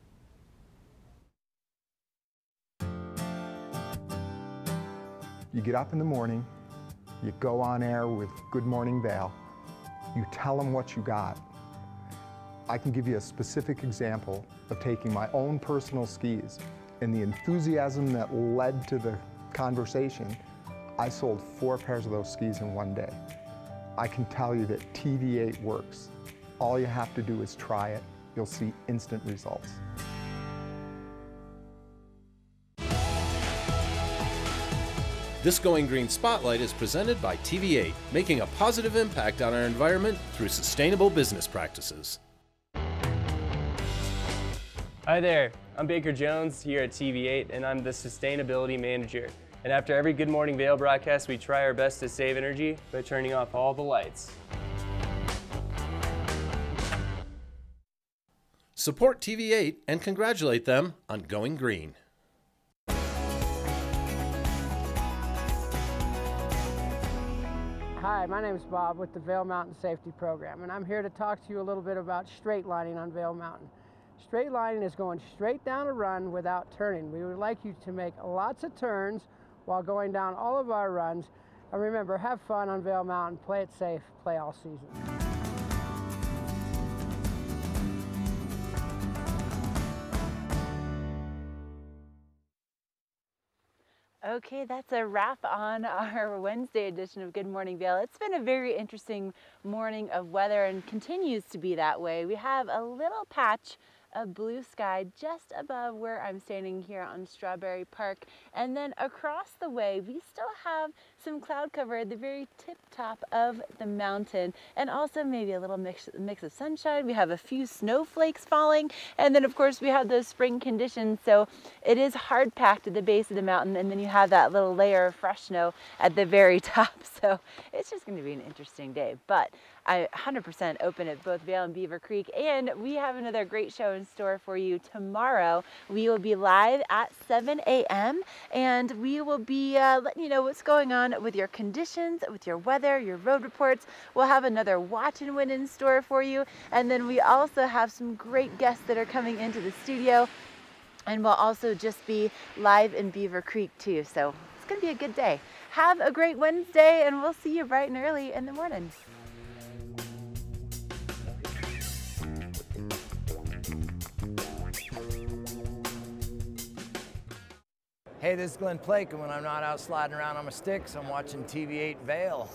You get up in the morning, you go on air with Good Morning Vail, you tell them what you got. I can give you a specific example of taking my own personal skis and the enthusiasm that led to the conversation. I sold 4 pairs of those skis in one day. I can tell you that TV8 works. All you have to do is try it. You'll see instant results. This Going Green Spotlight is presented by TV8, making a positive impact on our environment through sustainable business practices. Hi there, I'm Baker Jones here at TV8, and I'm the Sustainability Manager. And after every Good Morning Vail broadcast, we try our best to save energy by turning off all the lights. Support TV8 and congratulate them on going green. Hi, my name is Bob with the Vail Mountain Safety Program, and I'm here to talk to you a little bit about straight lining on Vail Mountain. Straight lining is going straight down a run without turning. We would like you to make lots of turns while going down all of our runs. And remember, have fun on Vail Mountain, play it safe, play all season. Okay, that's a wrap on our Wednesday edition of Good Morning Vail. It's been a very interesting morning of weather and continues to be that way. We have a little patch of blue sky just above where I'm standing here on Strawberry Park, and then across the way we still have some cloud cover at the very tip top of the mountain, and also maybe a little mix of sunshine. We have a few snowflakes falling, and then of course we have those spring conditions, so it is hard packed at the base of the mountain, and then you have that little layer of fresh snow at the very top. So it's just going to be an interesting day, but I 100% open at both Vail and Beaver Creek, and we have another great show in store for you tomorrow. We will be live at 7 a.m. and we will be letting you know what's going on with your conditions, with your weather, your road reports. We'll have another watch and win in store for you, and then we also have some great guests that are coming into the studio, and we'll also just be live in Beaver Creek too. So it's going to be a good day. Have a great Wednesday, and we'll see you bright and early in the morning. Hey, this is Glenn Plake, and when I'm not out sliding around on my sticks, I'm watching TV8 Vail.